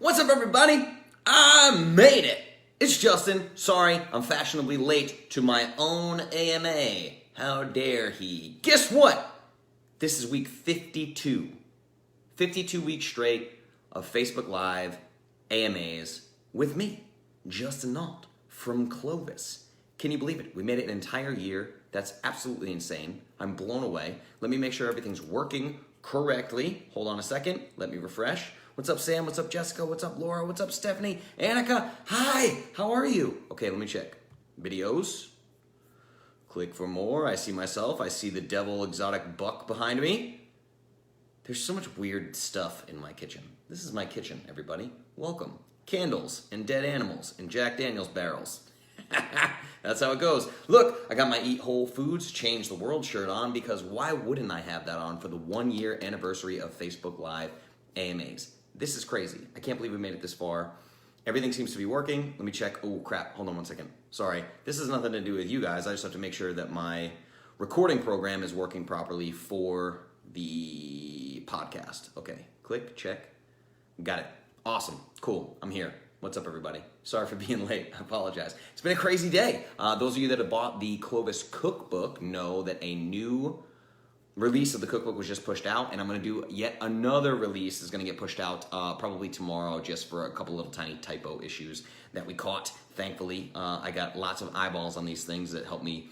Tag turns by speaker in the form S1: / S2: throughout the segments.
S1: What's up, everybody? I made it. It's Justin. Sorry, I'm fashionably late to my own AMA. How dare he? Guess what? This is week 52. 52 weeks straight of Facebook Live AMAs with me, Justin Nault from Clovis. Can you believe it? We made it an entire year. That's absolutely insane. I'm blown away. Let me make sure everything's working correctly. Hold on a second. Let me refresh. What's up, Sam? What's up, Jessica? What's up, Laura? What's up, Stephanie? Annika? Hi! How are you? Okay, let me check. Videos. Click for more. I see myself. I see the devil exotic buck behind me. There's so much weird stuff in my kitchen. This is my kitchen, everybody. Welcome. Candles and dead animals and Jack Daniels barrels. That's how it goes. Look, I got my Eat Whole Foods Change the World shirt on because why wouldn't I have that on for the 1 year anniversary of Facebook Live AMAs? This is crazy. I can't believe we made it this far. Everything seems to be working. Let me check. Oh, crap. Hold on one second. Sorry. This has nothing to do with you guys. I just have to make sure that my recording program is working properly for the podcast. Okay. Click. Check. Got it. Awesome. Cool. I'm here. What's up, everybody? Sorry for being late. I apologize. It's been a crazy day. Those of you that have bought the Clovis cookbook know that a new release of the cookbook was just pushed out, and I'm going to do yet another release that's going to get pushed out probably tomorrow just for a couple little tiny typo issues that we caught. Thankfully, I got lots of eyeballs on these things that help me,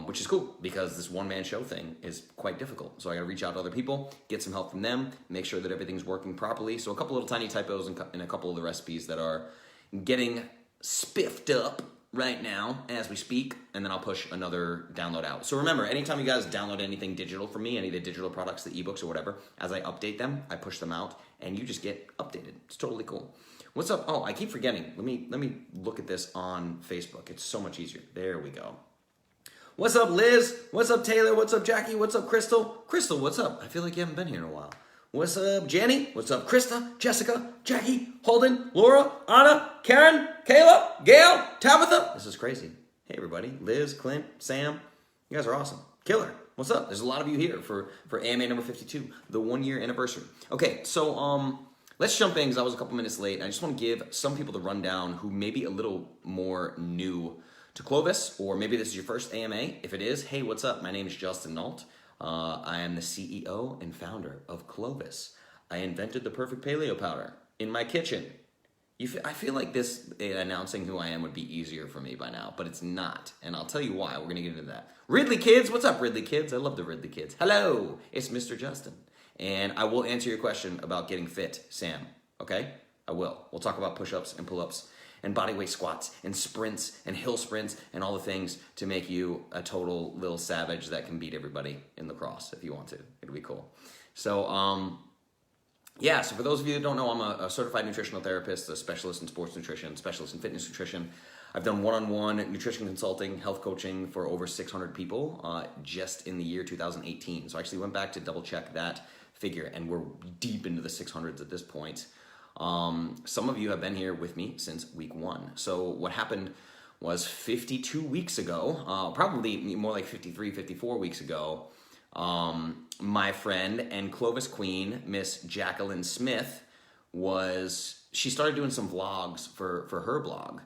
S1: which is cool because this one-man show thing is quite difficult. So I got to reach out to other people, get some help from them, make sure that everything's working properly. So a couple little tiny typos in a couple of the recipes that are getting spiffed up right now as we speak, and then I'll push another download out. So remember, anytime you guys download anything digital from me, any of the digital products, the ebooks or whatever, as I update them, I push them out, and you just get updated. It's totally cool. What's up? Oh, I keep forgetting. Let me look at this on Facebook. It's so much easier. There we go. What's up, Liz? What's up, Taylor? What's up, Jackie? What's up, Crystal? Crystal, what's up? I feel like you haven't been here in a while. What's up, Jenny? What's up, Krista, Jessica, Jackie, Holden, Laura, Anna, Karen, Kayla, Gail, Tabitha? This is crazy. Hey, everybody. Liz, Clint, Sam. You guys are awesome. Killer. What's up? There's a lot of you here for AMA number 52, the 1 year anniversary. Okay, so let's jump in because I was a couple minutes late. I just want to give some people the rundown who may be a little more new to Clovis, or maybe this is your first AMA. If it is, hey, what's up? My name is Justin Nault. I am the CEO and founder of Clovis. I invented the Perfect Paleo Powder in my kitchen. I feel like this announcing who I am would be easier for me by now, but it's not, and I'll tell you why. We're going to get into that. Ridley Kids, what's up, Ridley Kids? I love the Ridley Kids. Hello, it's Mr. Justin, and I will answer your question about getting fit, Sam, okay? I will. We'll talk about push-ups and pull-ups and bodyweight squats and sprints and hill sprints and all the things to make you a total little savage that can beat everybody in lacrosse if you want to. It'll be cool. So, yeah, so for those of you that don't know, I'm a certified nutritional therapist, a specialist in sports nutrition, specialist in fitness nutrition. I've done one-on-one nutrition consulting, health coaching for over 600 people just in the year 2018. So I actually went back to double check that figure, and we're deep into the 600s at this point. Some of you have been here with me since week 1. So what happened was 52 weeks ago, probably more like 53, 54 weeks ago, my friend and Clovis queen, Miss Jacqueline Smith, she started doing some vlogs for her blog.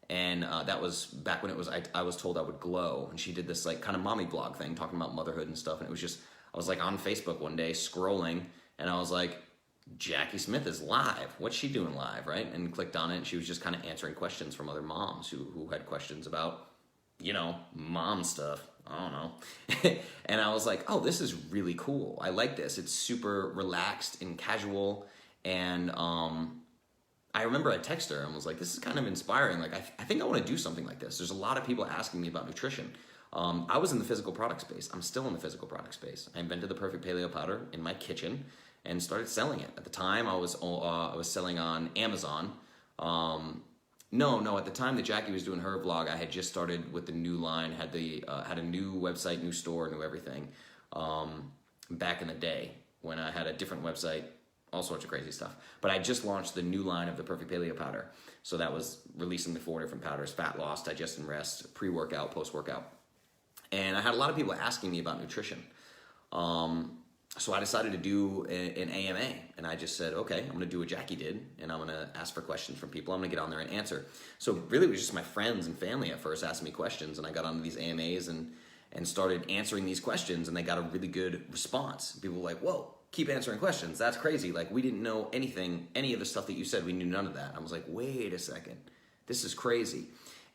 S1: And that was back when I was told I would glow. And she did this like kind of mommy blog thing talking about motherhood and stuff. And it was just, I was like on Facebook one day scrolling and I was like, Jackie Smith is live. What's she doing live, right? And clicked on it, and she was just kind of answering questions from other moms who had questions about, mom stuff. I don't know. And I was like, oh, this is really cool. I like this. It's super relaxed and casual. And I remember I texted her and was like, this is kind of inspiring. Like, I think I want to do something like this. There's a lot of people asking me about nutrition. I was in the physical product space. I'm still in the physical product space. I invented the Perfect Paleo Powder in my kitchen and started selling it. At the time, I was selling on Amazon. No, at the time that Jackie was doing her vlog, I had just started with the new line, had a new website, new store, new everything. Back in the day when I had a different website, all sorts of crazy stuff. But I just launched the new line of the Perfect Paleo Powder. So that was releasing the 4 different powders: fat loss, digest and rest, pre-workout, post-workout. And I had a lot of people asking me about nutrition. So I decided to do an AMA, and I just said, okay, I'm gonna do what Jackie did, and I'm gonna ask for questions from people. I'm gonna get on there and answer. So really it was just my friends and family at first asking me questions, and I got onto these AMAs and started answering these questions, and they got a really good response. People were like, whoa, keep answering questions. That's crazy. Like, we didn't know anything, any of the stuff that you said. We knew none of that. I was like, wait a second. This is crazy.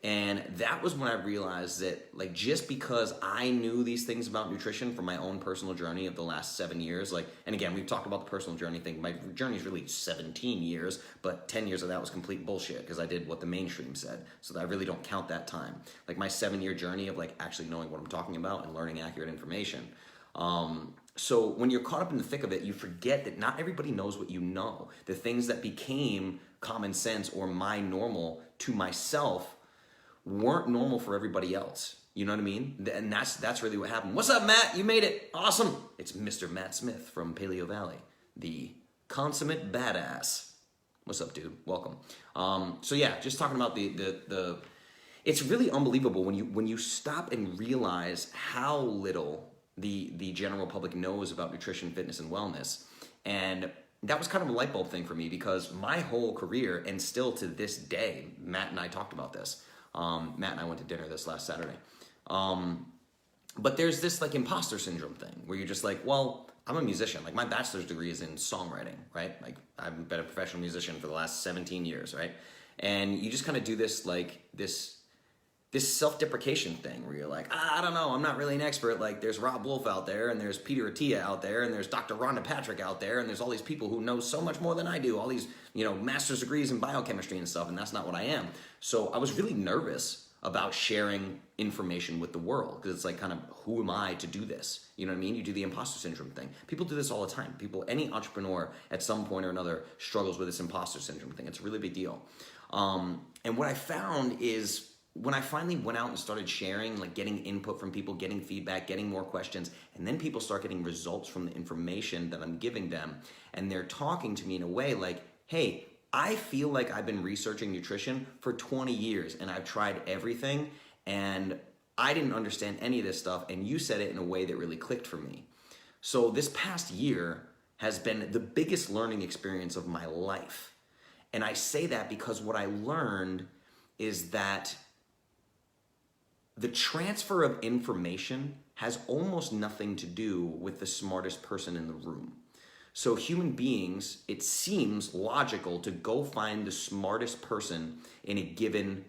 S1: And that was when I realized that, like, just because I knew these things about nutrition from my own personal journey of the last 7 years, like, and again, we've talked about the personal journey thing. My journey is really 17 years, but 10 years of that was complete bullshit because I did what the mainstream said. So I really don't count that time. Like, my 7-year journey of, like, actually knowing what I'm talking about and learning accurate information. So when you're caught up in the thick of it, you forget that not everybody knows what you know. The things that became common sense or my normal to myself weren't normal for everybody else. You know what I mean? And that's really what happened. What's up, Matt? You made it. Awesome. It's Mr. Matt Smith from Paleo Valley, the consummate badass. What's up, dude? Welcome. So yeah, just talking about the it's really unbelievable when you stop and realize how little the general public knows about nutrition, fitness, and wellness. And that was kind of a light bulb thing for me because my whole career, and still to this day, Matt and I talked about this. Matt and I went to dinner this last Saturday. But there's this like imposter syndrome thing where you're just like, well, I'm a musician. Like, my bachelor's degree is in songwriting, right? Like, I've been a professional musician for the last 17 years, right? And you just kind of do this, like, this self-deprecation thing where you're like, I don't know, I'm not really an expert. Like, there's Rob Wolf out there, and there's Peter Attia out there, and there's Dr. Rhonda Patrick out there, and there's all these people who know so much more than I do, all these, master's degrees in biochemistry and stuff, and that's not what I am. So I was really nervous about sharing information with the world because it's like, kind of, who am I to do this? You know what I mean? You do the imposter syndrome thing. People do this all the time. Any entrepreneur at some point or another struggles with this imposter syndrome thing. It's a really big deal. And what I found is, when I finally went out and started sharing, like getting input from people, getting feedback, getting more questions, and then people start getting results from the information that I'm giving them, and they're talking to me in a way like, hey, I feel like I've been researching nutrition for 20 years, and I've tried everything, and I didn't understand any of this stuff, and you said it in a way that really clicked for me. So this past year has been the biggest learning experience of my life. And I say that because what I learned is that the transfer of information has almost nothing to do with the smartest person in the room. So human beings, it seems logical to go find the smartest person in a given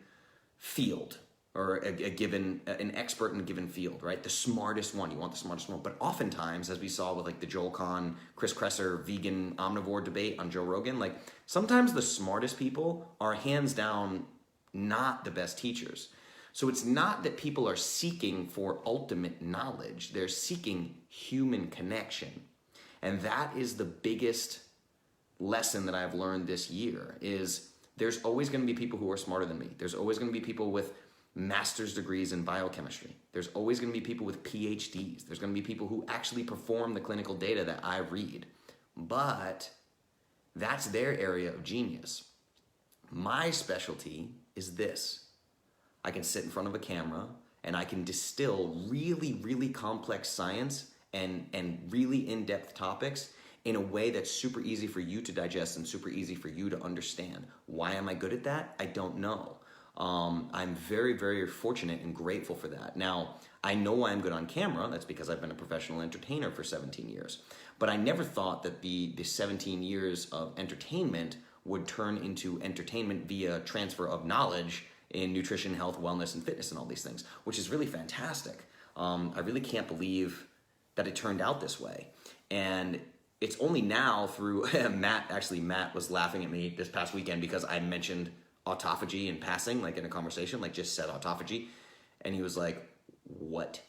S1: field, or an expert in a given field, right? The smartest one, you want the smartest one. But oftentimes, as we saw with like the Joel Kahn, Chris Kresser, vegan omnivore debate on Joe Rogan, like sometimes the smartest people are hands down not the best teachers. So it's not that people are seeking for ultimate knowledge, they're seeking human connection. And that is the biggest lesson that I've learned this year, is there's always gonna be people who are smarter than me. There's always gonna be people with master's degrees in biochemistry. There's always gonna be people with PhDs. There's gonna be people who actually perform the clinical data that I read. But that's their area of genius. My specialty is this. I can sit in front of a camera and I can distill really, really complex science and really in-depth topics in a way that's super easy for you to digest and super easy for you to understand. Why am I good at that? I don't know. I'm very, very fortunate and grateful for that. Now, I know why I'm good on camera. That's because I've been a professional entertainer for 17 years. But I never thought that the 17 years of entertainment would turn into entertainment via transfer of knowledge in nutrition, health, wellness, and fitness, and all these things, which is really fantastic. I really can't believe that it turned out this way. And it's only now through Matt was laughing at me this past weekend because I mentioned autophagy in passing, like in a conversation, like just said autophagy. And he was like, what?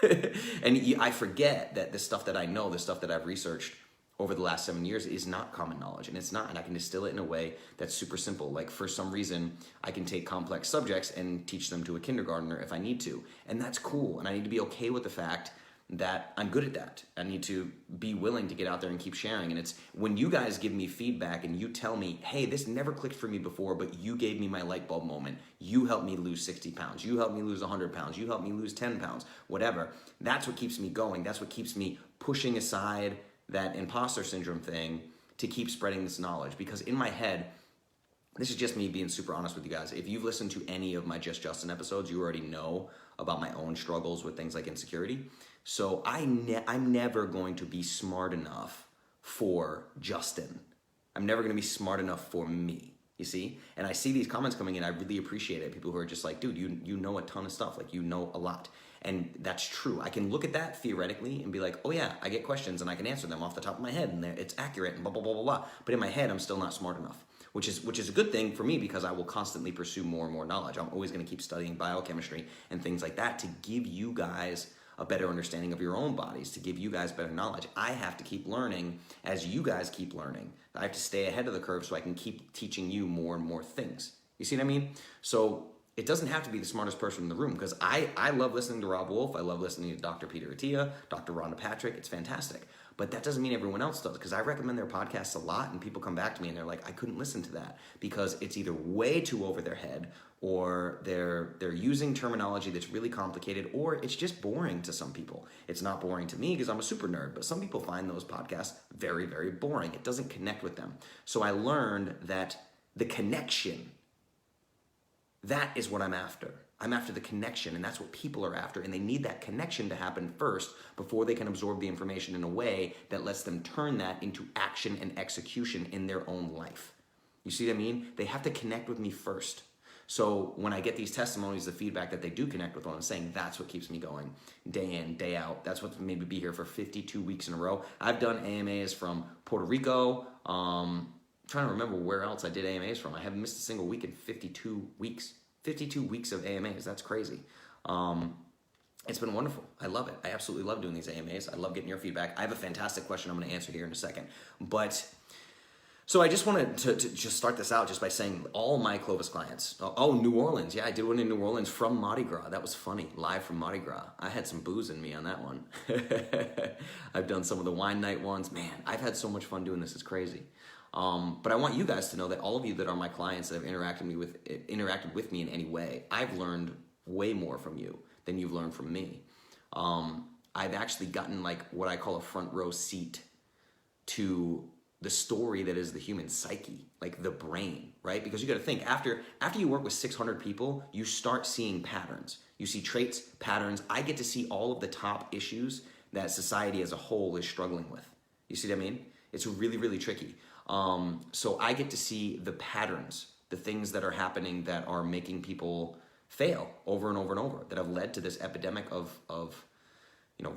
S1: And I forget that the stuff that I know, the stuff that I've researched over the last 7 years is not common knowledge, and it's not, and I can distill it in a way that's super simple. Like, for some reason, I can take complex subjects and teach them to a kindergartner if I need to, and that's cool, and I need to be okay with the fact that I'm good at that. I need to be willing to get out there and keep sharing. And it's when you guys give me feedback and you tell me, hey, this never clicked for me before, but you gave me my light bulb moment. You helped me lose 60 pounds. You helped me lose 100 pounds. You helped me lose 10 pounds, whatever. That's what keeps me going. That's what keeps me pushing aside that imposter syndrome thing to keep spreading this knowledge. Because in my head, this is just me being super honest with you guys. If you've listened to any of my Just Justin episodes, you already know about my own struggles with things like insecurity. So I'm never going to be smart enough for Justin. I'm never going to be smart enough for me, you see? And I see these comments coming in. I really appreciate it. People who are just like, dude, you know a ton of stuff. Like, you know a lot. And that's true. I can look at that theoretically and be like, oh yeah, I get questions and I can answer them off the top of my head and it's accurate and blah, blah, blah, blah, blah. But in my head, I'm still not smart enough, which is a good thing for me because I will constantly pursue more and more knowledge. I'm always going to keep studying biochemistry and things like that to give you guys a better understanding of your own bodies, to give you guys better knowledge. I have to keep learning as you guys keep learning. I have to stay ahead of the curve so I can keep teaching you more and more things. You see what I mean? So it doesn't have to be the smartest person in the room because I love listening to Rob Wolf. I love listening to Dr. Peter Attia, Dr. Rhonda Patrick. It's fantastic. But that doesn't mean everyone else does because I recommend their podcasts a lot and people come back to me and they're like, I couldn't listen to that because it's either way too over their head or they're using terminology that's really complicated or it's just boring to some people. It's not boring to me because I'm a super nerd, but some people find those podcasts very, very boring. It doesn't connect with them. So I learned that the connection, that is what I'm after. I'm after the connection, and that's what people are after, and they need that connection to happen first before they can absorb the information in a way that lets them turn that into action and execution in their own life. You see what I mean? They have to connect with me first. So when I get these testimonies, the feedback that they do connect with what I'm saying, that's what keeps me going day in, day out. That's what made me be here for 52 weeks in a row. I've done AMAs from Puerto Rico. Trying to remember where else I did AMAs from. I haven't missed a single week in 52 weeks. 52 weeks of AMAs, that's crazy. It's been wonderful. I love it. I absolutely love doing these AMAs. I love getting your feedback. I have a fantastic question I'm going to answer here in a second. But, so I just wanted to just start this out just by saying all my Clovis clients, New Orleans. Yeah, I did one in New Orleans from Mardi Gras. That was funny, live from Mardi Gras. I had some booze in me on that one. I've done some of the wine night ones. Man, I've had so much fun doing this. It's crazy. But I want you guys to know that all of you that are my clients that have interacted with me in any way, I've learned way more from you than you've learned from me. I've actually gotten like what I call a front row seat to the story that is the human psyche, like the brain, right? Because you got to think after you work with 600 people, you start seeing patterns. You see traits, patterns. I get to see all of the top issues that society as a whole is struggling with. You see what I mean? It's really, really tricky. So I get to see the patterns, the things that are happening that are making people fail over and over and over, that have led to this epidemic of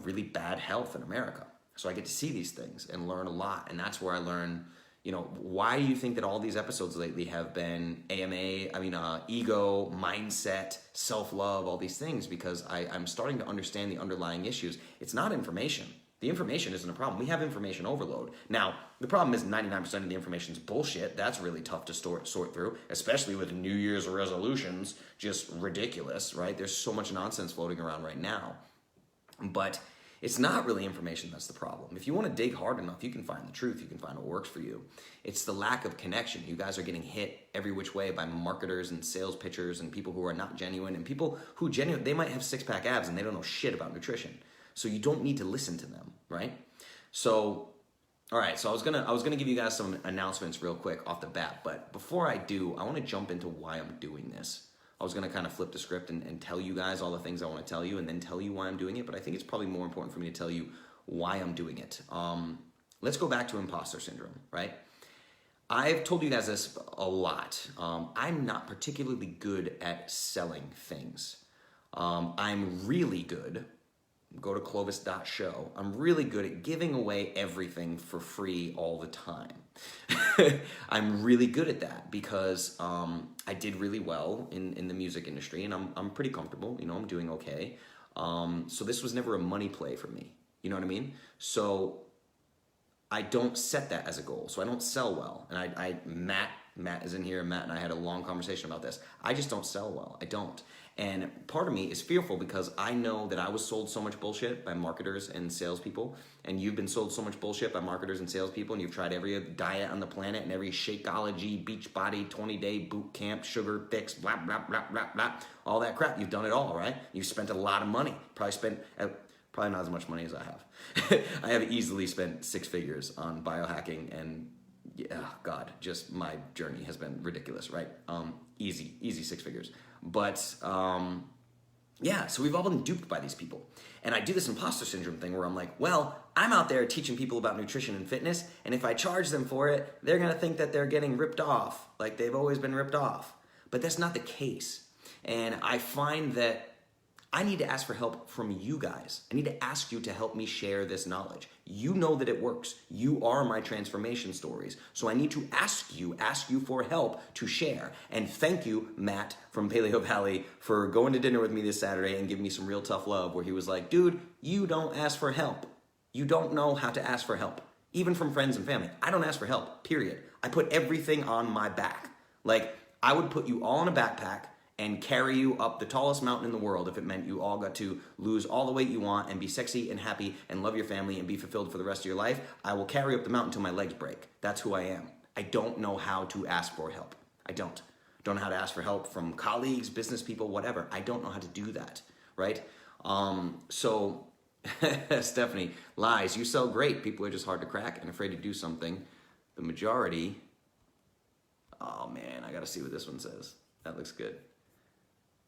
S1: really bad health in America. So I get to see these things and learn a lot. And that's where I learn, why do you think that all these episodes lately have been ego, mindset, self-love, all these things? Because I'm starting to understand the underlying issues. It's not information. The information isn't a problem. We have information overload. Now, the problem is 99% of the information is bullshit. That's really tough to sort through, especially with New Year's resolutions. Just ridiculous, right? There's so much nonsense floating around right now. But it's not really information that's the problem. If you want to dig hard enough, you can find the truth. You can find what works for you. It's the lack of connection. You guys are getting hit every which way by marketers and sales pitchers and people who are not genuine and people who they might have six-pack abs and they don't know shit about nutrition. So you don't need to listen to them, right? So, all right. So I was gonna give you guys some announcements real quick off the bat, but before I do, I want to jump into why I'm doing this. I was gonna kind of flip the script and tell you guys all the things I want to tell you, and then tell you why I'm doing it. But I think it's probably more important for me to tell you why I'm doing it. Let's go back to imposter syndrome, right? I've told you guys this a lot. I'm not particularly good at selling things. I'm really good. Go to clovis.show. I'm really good at giving away everything for free all the time. I'm really good at that because I did really well in the music industry and I'm pretty comfortable. I'm doing okay. So this was never a money play for me. You know what I mean? So I don't set that as a goal, so I don't sell well. And Matt is in here, and Matt and I had a long conversation about this. I just don't sell well. I don't. And part of me is fearful because I know that I was sold so much bullshit by marketers and salespeople, and you've been sold so much bullshit by marketers and salespeople, and you've tried every diet on the planet and every Shakeology, Beachbody, 20-day boot camp, sugar fix, blah, blah, blah, blah, blah, all that crap. You've done it all, right? You've spent a lot of money. Probably not as much money as I have. I have easily spent 6 figures on biohacking, and God, just my journey has been ridiculous, right? Easy 6 figures. But so we've all been duped by these people. And I do this imposter syndrome thing where I'm like, well, I'm out there teaching people about nutrition and fitness, and if I charge them for it, they're gonna think that they're getting ripped off, like they've always been ripped off. But that's not the case. And I find that I need to ask for help from you guys. I need to ask you to help me share this knowledge. You know that it works. You are my transformation stories. So I need to ask you for help to share. And thank you, Matt from Paleo Valley, for going to dinner with me this Saturday and giving me some real tough love where he was like, dude, you don't ask for help. You don't know how to ask for help. Even from friends and family. I don't ask for help, period. I put everything on my back. Like, I would put you all in a backpack and carry you up the tallest mountain in the world if it meant you all got to lose all the weight you want and be sexy and happy and love your family and be fulfilled for the rest of your life. I will carry up the mountain until my legs break. That's who I am. I don't know how to ask for help. I don't. Don't know how to ask for help from colleagues, business people, whatever. I don't know how to do that, right? So Stephanie, lies. You sell great. People are just hard to crack and afraid to do something. The majority, oh man, I gotta see what this one says. That looks good.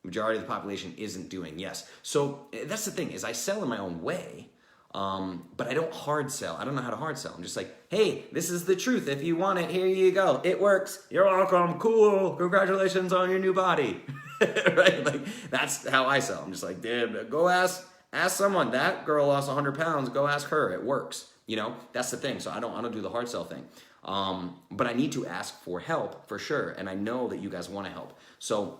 S1: Majority of the population isn't doing, yes. So that's the thing, is I sell in my own way, but I don't hard sell. I don't know how to hard sell. I'm just like, hey, this is the truth. If you want it, here you go. It works. You're welcome. Cool. Congratulations on your new body. Right? Like, that's how I sell. I'm just like, dude, go ask someone. That girl lost 100 pounds. Go ask her. It works. You know, that's the thing. So I don't do the hard sell thing. But I need to ask for help for sure. And I know that you guys want to help. So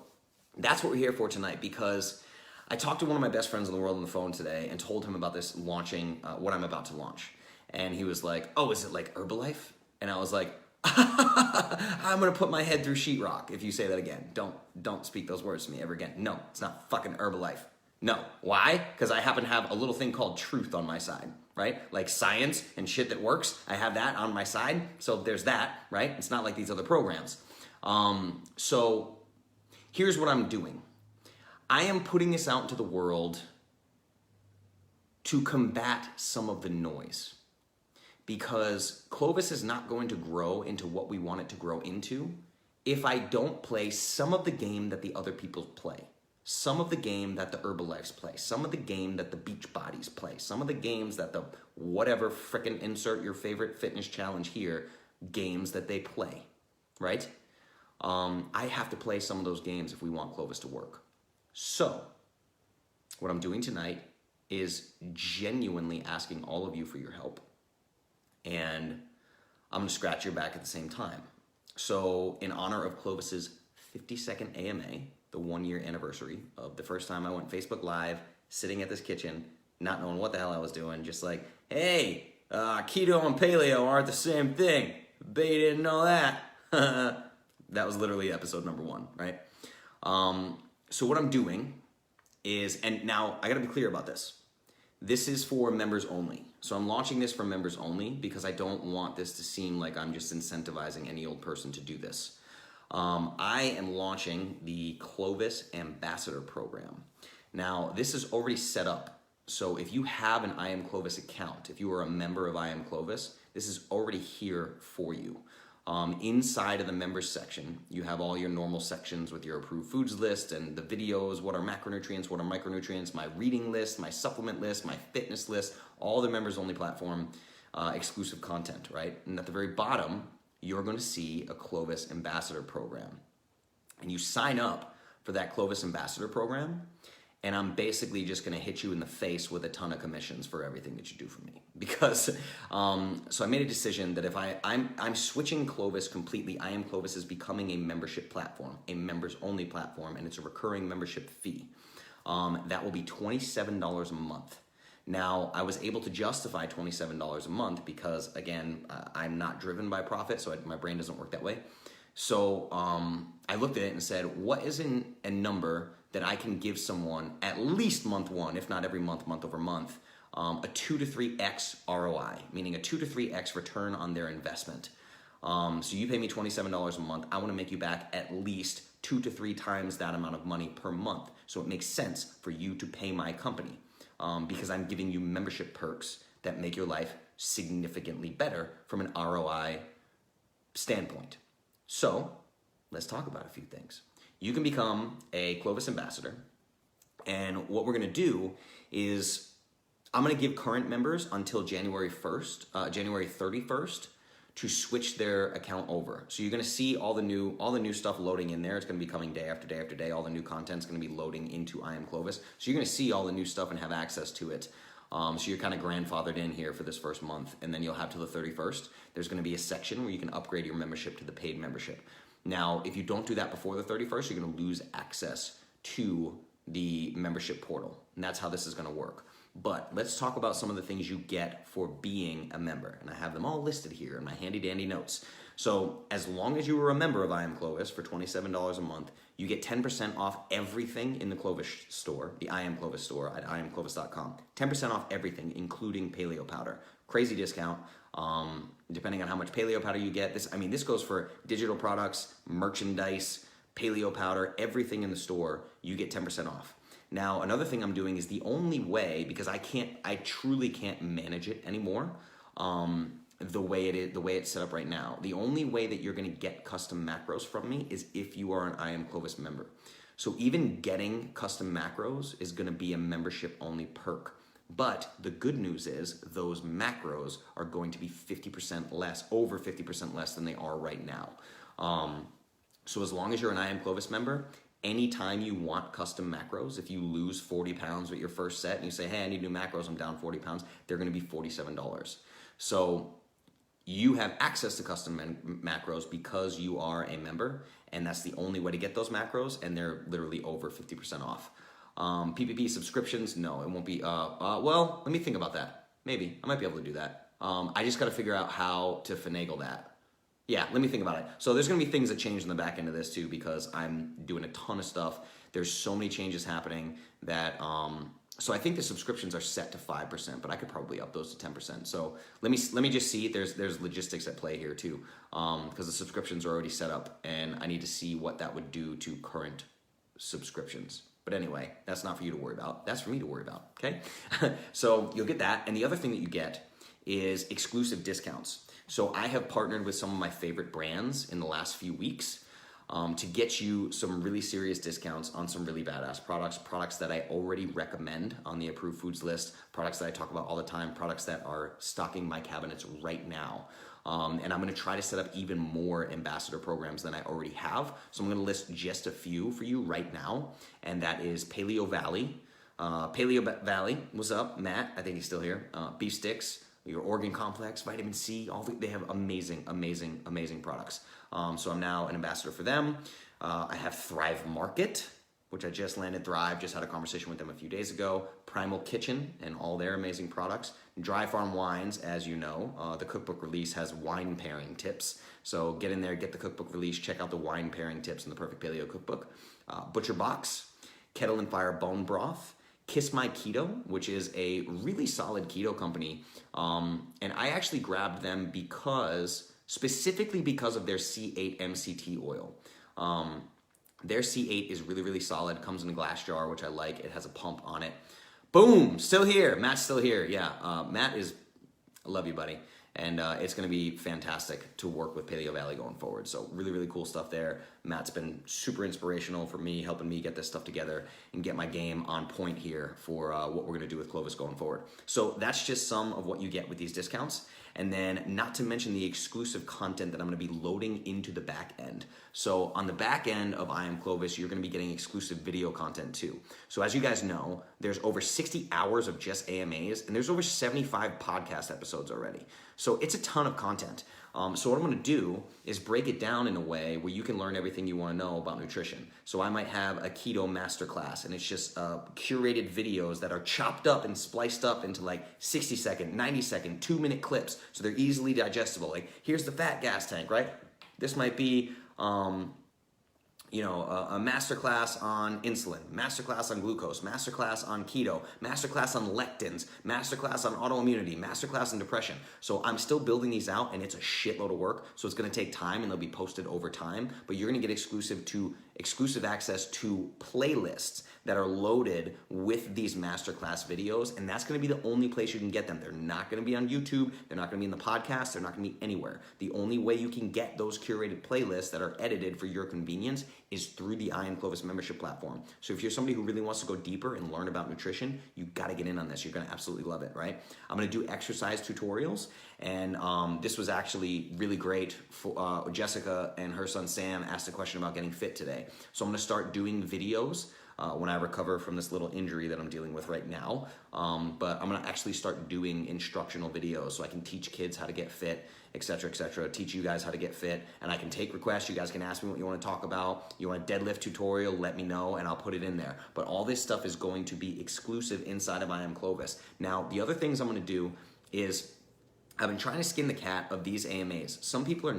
S1: that's what we're here for tonight, because I talked to one of my best friends in the world on the phone today and told him about this launching, what I'm about to launch. And he was like, oh, is it like Herbalife? And I was like, I'm going to put my head through sheetrock if you say that again. Don't speak those words to me ever again. No, it's not fucking Herbalife. No. Why? Because I happen to have a little thing called truth on my side, right? Like science and shit that works. I have that on my side. So there's that, right? It's not like these other programs. So here's what I'm doing. I am putting this out into the world to combat some of the noise, because Clovis is not going to grow into what we want it to grow into if I don't play some of the game that the other people play, some of the game that the Herbalifes play, some of the game that the Beachbodies play, some of the games that the whatever frickin' insert your favorite fitness challenge here games that they play, right? I have to play some of those games if we want Clovis to work. So, what I'm doing tonight is genuinely asking all of you for your help. And I'm gonna scratch your back at the same time. So, in honor of Clovis's 52nd AMA, the 1-year anniversary of the first time I went Facebook Live, sitting at this kitchen, not knowing what the hell I was doing, just like, hey, keto and paleo aren't the same thing. Bet you didn't know that. That was literally episode number 1, right? So what I'm doing is, and now I gotta be clear about this. This is for members only. So I'm launching this for members only because I don't want this to seem like I'm just incentivizing any old person to do this. I am launching the Clovis Ambassador Program. Now, this is already set up. So if you have an I Am Clovis account, if you are a member of I Am Clovis, this is already here for you. Inside of the members section, you have all your normal sections with your approved foods list and the videos, what are macronutrients, what are micronutrients, my reading list, my supplement list, my fitness list, all the members only platform exclusive content, right? And at the very bottom, you're going to see a Clovis Ambassador Program. And you sign up for that Clovis Ambassador Program, and I'm basically just gonna hit you in the face with a ton of commissions for everything that you do for me. Because, so I made a decision that if I'm switching Clovis completely. I Am Clovis is becoming a membership platform, a members only platform, and it's a recurring membership fee. That will be $27 a month. Now, I was able to justify $27 a month because, again, I'm not driven by profit, so my brain doesn't work that way. So I looked at it and said, what is a number that I can give someone at least month one, if not every month, month over month, a 2 to 3x ROI, meaning a 2 to 3x return on their investment. So you pay me $27 a month, I want to make you back at least 2 to 3 times that amount of money per month. So it makes sense for you to pay my company because I'm giving you membership perks that make your life significantly better from an ROI standpoint. So let's talk about a few things. You can become a Clovis ambassador, and what we're going to do is I'm going to give current members until January 31st to switch their account over. So you're going to see all the new stuff loading in there. It's going to be coming day after day after day. All the new content's going to be loading into I Am Clovis. So you're going to see all the new stuff and have access to it. So you're kind of grandfathered in here for this first month, and then you'll have till the 31st. There's going to be a section where you can upgrade your membership to the paid membership. Now, if you don't do that before the 31st, you're going to lose access to the membership portal, and that's how this is going to work. But let's talk about some of the things you get for being a member, and I have them all listed here in my handy dandy notes. So as long as you are a member of I Am Clovis for $27 a month, you get 10% off everything in the Clovis store, the I Am Clovis store at iamclovis.com. 10% off everything, including paleo powder. Crazy discount. Depending on how much paleo powder you get. This goes for digital products, merchandise, paleo powder, everything in the store, you get 10% off. Now, another thing I'm doing is the only way, because I truly can't manage it anymore, the way it's set up right now. The only way that you're going to get custom macros from me is if you are an I Am Clovis member. So even getting custom macros is going to be a membership only perk. But the good news is those macros are going to be 50% less, over 50% less than they are right now. So as long as you're an I Am Clovis member, anytime you want custom macros, if you lose 40 pounds with your first set and you say, hey, I need new macros, I'm down 40 pounds, they're going to be $47. So you have access to custom macros because you are a member, and that's the only way to get those macros, and they're literally over 50% off. PPP subscriptions, no, it won't be, well, let me think about that. Maybe, I might be able to do that. I just got to figure out how to finagle that. Yeah, let me think about it. So there's going to be things that change in the back end of this too, because I'm doing a ton of stuff. There's so many changes happening that, so I think the subscriptions are set to 5%, but I could probably up those to 10%. So let me just see. There's logistics at play here too, because the subscriptions are already set up, and I need to see what that would do to current subscriptions. But anyway, that's not for you to worry about. That's for me to worry about, okay? So you'll get that. And the other thing that you get is exclusive discounts. So I have partnered with some of my favorite brands in the last few weeks to get you some really serious discounts on some really badass products that I already recommend on the approved foods list, products that I talk about all the time, products that are stocking my cabinets right now. And I'm going to try to set up even more ambassador programs than I already have. So I'm going to list just a few for you right now, and that is Paleo Valley. Paleo Valley, what's up? Matt, I think he's still here. Beef sticks, your organ complex, vitamin C, they have amazing, amazing, amazing products. So I'm now an ambassador for them. I have Thrive Market, which I just landed Thrive, just had a conversation with them a few days ago. Primal Kitchen and all their amazing products. Dry Farm Wines, as you know, the cookbook release has wine pairing tips. So get in there, get the cookbook release, check out the wine pairing tips in the Perfect Paleo cookbook. Butcher Box, Kettle and Fire Bone Broth, Kiss My Keto, which is a really solid keto company. And I actually grabbed them specifically because of their C8 MCT oil. Their C8 is really, really solid, comes in a glass jar, which I like. It has a pump on it. Boom, still here. Matt's still here. Yeah, Matt I love you, buddy. And it's going to be fantastic to work with Paleo Valley going forward. So really, really cool stuff there. Matt's been super inspirational for me, helping me get this stuff together and get my game on point here for what we're going to do with Clovis going forward. So that's just some of what you get with these discounts. And then not to mention the exclusive content that I'm going to be loading into the back end. So on the back end of I Am Clovis, you're going to be getting exclusive video content too. So as you guys know, there's over 60 hours of just AMAs, and there's over 75 podcast episodes already. So it's a ton of content. So what I'm going to do is break it down in a way where you can learn everything you want to know about nutrition. So I might have a keto masterclass, and it's just curated videos that are chopped up and spliced up into like 60-second, 90-second, 2-minute clips, so they're easily digestible. Like, here's the fat gas tank, right? This might be a masterclass on insulin, masterclass on glucose, masterclass on keto, masterclass on lectins, masterclass on autoimmunity, masterclass on depression. So I'm still building these out, and it's a shitload of work. So it's going to take time, and they'll be posted over time. But you're going to get exclusive access to playlists that are loaded with these masterclass videos, and that's going to be the only place you can get them. They're not going to be on YouTube. They're not going to be in the podcast. They're not going to be anywhere. The only way you can get those curated playlists that are edited for your convenience is through the I Am Clovis membership platform. So if you're somebody who really wants to go deeper and learn about nutrition, you got to get in on this. You're going to absolutely love it, right? I'm going to do exercise tutorials, and this was actually really great. For Jessica and her son Sam asked a question about getting fit today. So I'm going to start doing videos when I recover from this little injury that I'm dealing with right now. But I'm going to actually start doing instructional videos so I can teach kids how to get fit, et cetera, teach you guys how to get fit. And I can take requests. You guys can ask me what you want to talk about. You want a deadlift tutorial, let me know, and I'll put it in there. But all this stuff is going to be exclusive inside of I Am Clovis. Now, the other things I'm going to do is I've been trying to skin the cat of these AMAs. Some people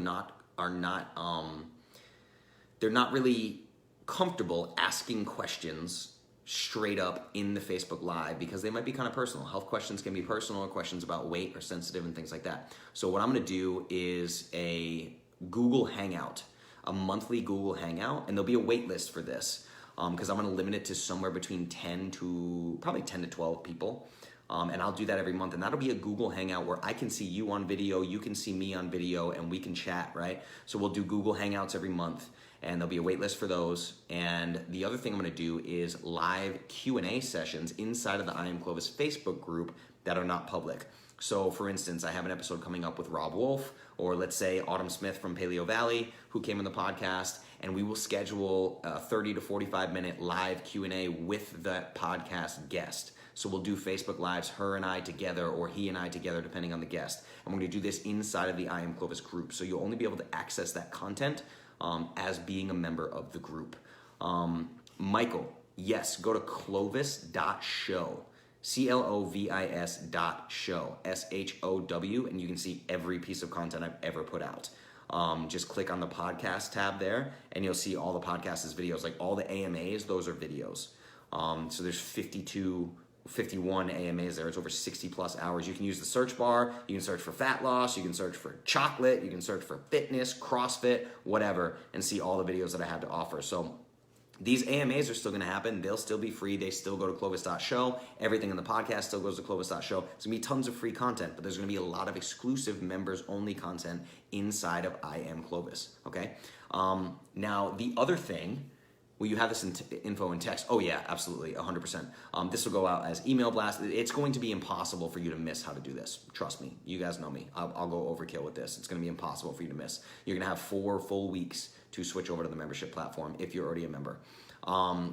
S1: they're not really comfortable asking questions straight up in the Facebook Live because they might be kind of personal. Health questions can be personal, or questions about weight or sensitive and things like that. So what I'm going to do is a Google Hangout, a monthly Google Hangout, and there'll be a wait list for this because I'm going to limit it to somewhere between 10 to 12 people. And I'll do that every month, and that'll be a Google Hangout where I can see you on video, you can see me on video, and we can chat, right? So we'll do Google Hangouts every month, and there'll be a wait list for those. And the other thing I'm going to do is live Q&A sessions inside of the I Am Clovis Facebook group that are not public. So for instance, I have an episode coming up with Rob Wolf, or let's say Autumn Smith from Paleo Valley, who came on the podcast, and we will schedule a 30 to 45 minute live Q&A with that podcast guest. So we'll do Facebook Lives, her and I together, or he and I together, depending on the guest. And we're going to do this inside of the I Am Clovis group. So you'll only be able to access that content as being a member of the group. Michael, yes, go to clovis.show, clovis.show, SHOW, and you can see every piece of content I've ever put out. Just click on the podcast tab there, and you'll see all the podcasts' videos. Like all the AMAs, those are videos. So there's 51 AMAs there. It's over 60 plus hours. You can use the search bar. You can search for fat loss. You can search for chocolate. You can search for fitness, CrossFit, whatever, and see all the videos that I have to offer. So these AMAs are still going to happen. They'll still be free. They still go to clovis.show. Everything in the podcast still goes to clovis.show. There's going to be tons of free content, but there's going to be a lot of exclusive members-only content inside of I Am Clovis, okay? Now, the other thing, will you have this info in text? Oh yeah, absolutely, 100%. This will go out as email blast. It's going to be impossible for you to miss how to do this. Trust me, you guys know me. I'll go overkill with this. It's gonna be impossible for you to miss. You're gonna have 4 full weeks to switch over to the membership platform if you're already a member.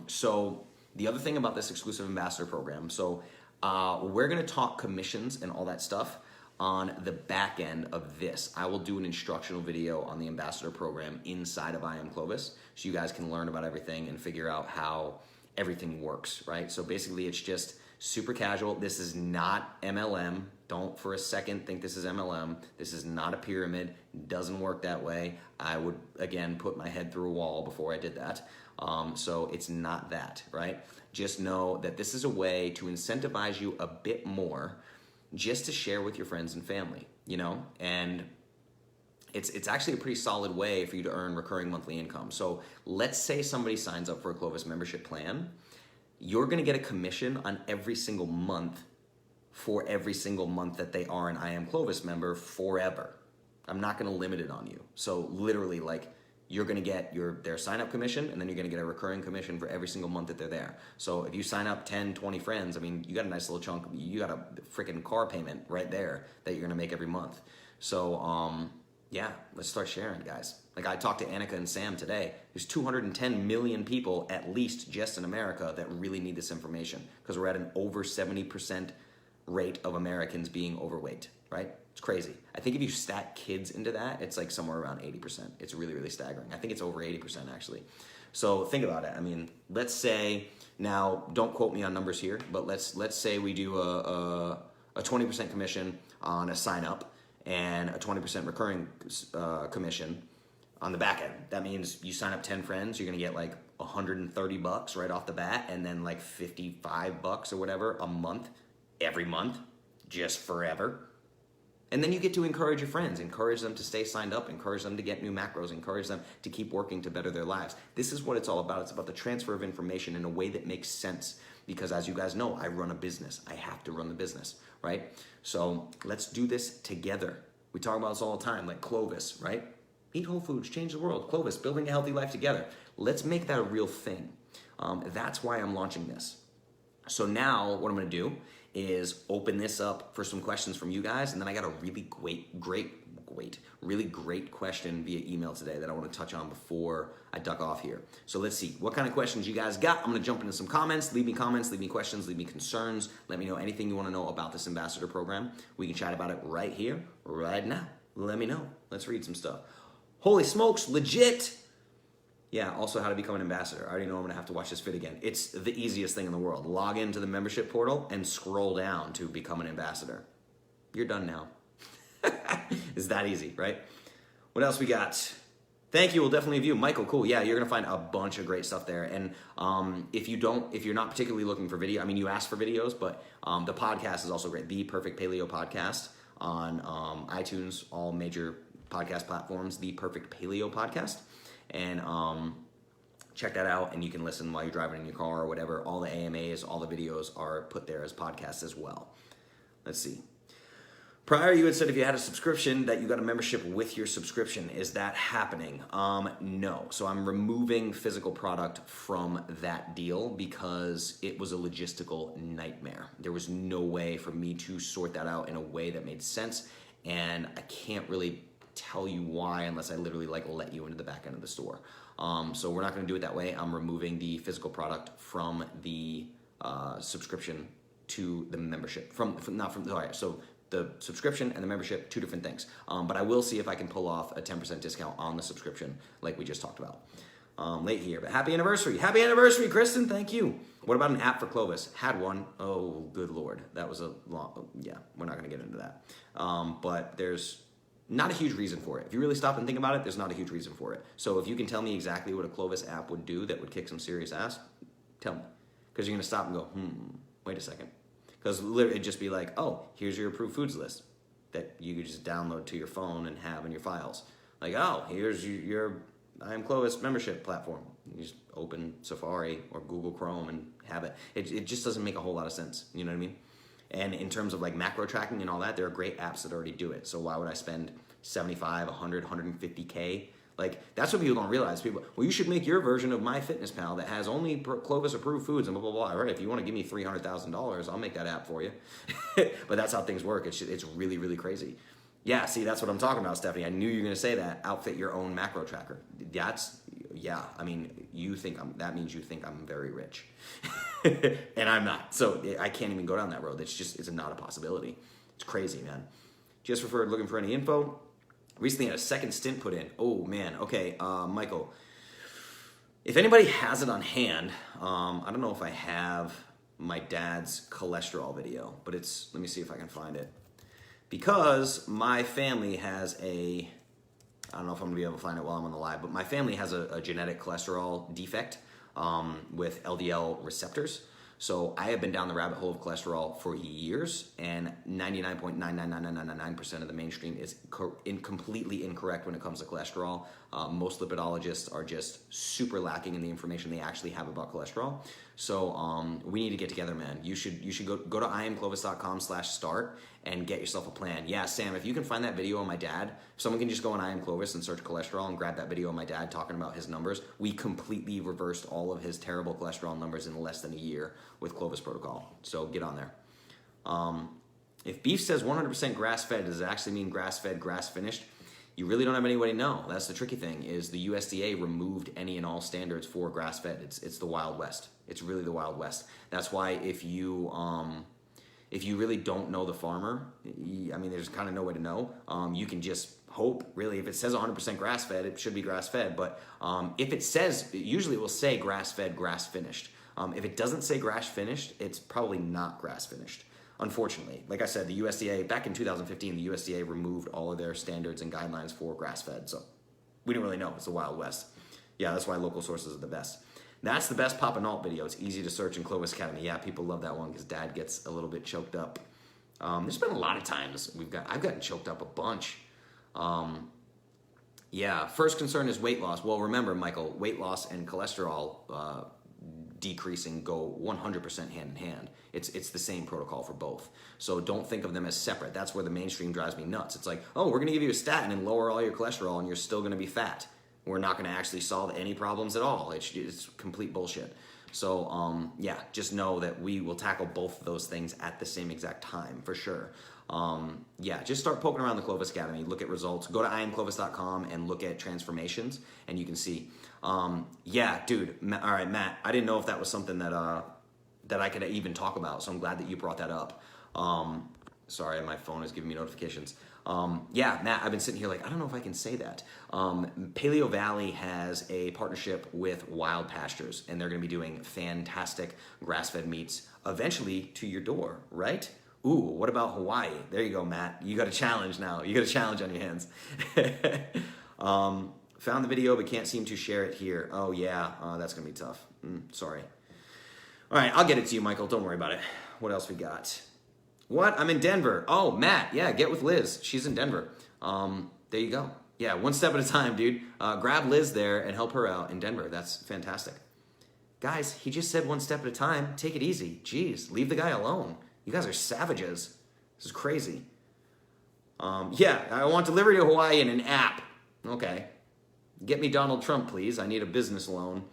S1: So the other thing about this exclusive ambassador program, so we're gonna talk commissions and all that stuff on the back end of this. I will do an instructional video on the ambassador program inside of I Am Clovis, so you guys can learn about everything and figure out how everything works, right? So basically it's just super casual. This is not MLM. Don't for a second think this is MLM. This is not a pyramid. Doesn't work that way. I would, again, put my head through a wall before I did that. So it's not that, right? Just know that this is a way to incentivize you a bit more just to share with your friends and family, you know? And it's actually a pretty solid way for you to earn recurring monthly income. So let's say somebody signs up for a Clovis membership plan. You're gonna get a commission on every single month for every single month that they are an I Am Clovis member forever. I'm not gonna limit it on you. So literally, like, you're gonna get their sign-up commission, and then you're gonna get a recurring commission for every single month that they're there. So if you sign up 10, 20 friends, I mean, you got a nice little chunk. You got a freaking car payment right there that you're gonna make every month. So yeah, let's start sharing, guys. Like, I talked to Annika and Sam today. There's 210 million people, at least just in America, that really need this information, because we're at an over 70% rate of Americans being overweight, right? It's crazy. I think if you stat kids into that, it's like somewhere around 80%. It's really, really staggering. I think it's over 80% actually. So think about it. I mean, let's say, now don't quote me on numbers here, but let's say we do a 20% commission on a sign up and a 20% recurring commission on the back end. That means you sign up 10 friends, you're gonna get like $130 right off the bat, and then like $55 or whatever a month, every month, just forever. And then you get to encourage your friends, encourage them to stay signed up, encourage them to get new macros, encourage them to keep working to better their lives. This is what it's all about. It's about the transfer of information in a way that makes sense. Because as you guys know, I run a business. I have to run the business, right? So let's do this together. We talk about this all the time, like Clovis, right? Eat whole foods, change the world. Clovis, building a healthy life together. Let's make that a real thing. That's why I'm launching this. So now what I'm gonna do is open this up for some questions from you guys, and then I got a really great question via email today that I want to touch on before I duck off here. So let's see what kind of questions you guys got. I'm going to jump into some comments. Leave me questions, leave me concerns. Let me know anything you want to know about this ambassador program. We can chat about it right here, right now. Let me know. Let's read some stuff. Holy smokes, legit. Yeah, also how to become an ambassador. I already know I'm gonna have to watch this vid again. It's the easiest thing in the world. Log into the membership portal and scroll down to become an ambassador. You're done now. It's that easy, right? What else we got? Thank you, we'll definitely view. Michael, cool. Yeah, you're gonna find a bunch of great stuff there. And if you're not particularly looking for video, I mean, you asked for videos, but the podcast is also great. The Perfect Paleo Podcast on iTunes, all major podcast platforms, The Perfect Paleo Podcast. And check that out, and you can listen while you're driving in your car or whatever. All the AMAs, all the videos are put there as podcasts as well. Let's see. Prior, you had said if you had a subscription that you got a membership with your subscription. Is that happening? No. So I'm removing physical product from that deal because it was a logistical nightmare. There was no way for me to sort that out in a way that made sense, and I can't really tell you why unless I literally let you into the back end of the store. So we're not going to do it that way. I'm removing the physical product from the subscription to the membership. So the subscription and the membership, two different things. But I will see if I can pull off a 10% discount on the subscription like we just talked about. Late here, but happy anniversary. Happy anniversary, Kristen. Thank you. What about an app for Clovis? Had one. Oh, good Lord. That was a long, yeah, we're not going to get into that. But there's not a huge reason for it. If you really stop and think about it, there's not a huge reason for it. So if you can tell me exactly what a Clovis app would do that would kick some serious ass, tell me. Because you're going to stop and go, wait a second. Because literally it'd just be like, oh, here's your approved foods list that you could just download to your phone and have in your files. Like, oh, here's your I Am Clovis membership platform. You just open Safari or Google Chrome and have it. It just doesn't make a whole lot of sense. You know what I mean? And in terms of like macro tracking and all that, there are great apps that already do it. So why would I spend 75, 100, 150K? Like, that's what people don't realize. People, well, you should make your version of MyFitnessPal that has only Clovis approved foods and blah, blah, blah. All right, if you want to give me $300,000, I'll make that app for you. But that's how things work. It's really, really crazy. Yeah, see, that's what I'm talking about, Stephanie. I knew you were going to say that. Outfit your own macro tracker. I mean, that means you think I'm very rich. And I'm not. So I can't even go down that road. It's not a possibility. It's crazy, man. Just referred looking for any info. Recently had a second stint put in. Oh, man. Okay, Michael. If anybody has it on hand, I don't know if I have my dad's cholesterol video, but let me see if I can find it. Because my family has I don't know if I'm going to be able to find it while I'm on the live, but my family has a genetic cholesterol defect with LDL receptors. So I have been down the rabbit hole of cholesterol for years, and 99.99999% of the mainstream is completely incorrect when it comes to cholesterol. Most lipidologists are just super lacking in the information they actually have about cholesterol. So we need to get together, man. You should go to iamclovis.com/start and get yourself a plan. Yeah, Sam, if you can find that video on my dad, if someone can just go on I Am Clovis and search cholesterol and grab that video of my dad talking about his numbers, we completely reversed all of his terrible cholesterol numbers in less than a year with Clovis Protocol. So get on there. If beef says 100% grass-fed, does it actually mean grass-fed, grass-finished? You really don't have anybody know. That's the tricky thing, is the USDA removed any and all standards for grass-fed. It's the Wild West. It's really the Wild West. That's why if you If you really don't know the farmer, I mean, there's kind of no way to know. You can just hope, really. If it says 100% grass-fed, it should be grass-fed. But if it says, usually it will say grass-fed, grass-finished. If it doesn't say grass-finished, it's probably not grass-finished. Unfortunately, like I said, the USDA, back in 2015, the USDA removed all of their standards and guidelines for grass-fed. So we didn't really know. It's the Wild West. Yeah, that's why local sources are the best. That's the best Papa Nault video. It's easy to search in Clovis Academy. Yeah, people love that one because Dad gets a little bit choked up. There's been a lot of times I've gotten choked up a bunch. Yeah, first concern is weight loss. Well, remember, Michael, weight loss and cholesterol decreasing go 100% hand in hand. It's the same protocol for both. So don't think of them as separate. That's where the mainstream drives me nuts. It's like, oh, we're going to give you a statin and lower all your cholesterol and you're still going to be fat. We're not going to actually solve any problems at all. It's complete bullshit. So, yeah, just know that we will tackle both of those things at the same exact time, for sure. Yeah, just start poking around the Clovis Academy, look at results, go to iamclovis.com and look at transformations, and you can see. Yeah, dude, all right, Matt, I didn't know if that was something that, that I could even talk about, so I'm glad that you brought that up. Sorry, my phone is giving me notifications. Yeah, Matt, I've been sitting here like, I don't know if I can say that. Paleo Valley has a partnership with Wild Pastures, and they're going to be doing fantastic grass-fed meats eventually to your door, right? Ooh, what about Hawaii? There you go, Matt. You got a challenge now. You got a challenge on your hands. Found the video, but can't seem to share it here. Oh, yeah, that's going to be tough. Sorry. All right, I'll get it to you, Michael. Don't worry about it. What else we got? What? I'm in Denver. Oh, Matt. Yeah, get with Liz. She's in Denver. There you go. Yeah, one step at a time, dude. Grab Liz there and help her out in Denver. That's fantastic. Guys, he just said one step at a time. Take it easy. Jeez, leave the guy alone. You guys are savages. This is crazy. Yeah, I want delivery to Hawaii in an app. Okay. Get me Donald Trump, please. I need a business loan.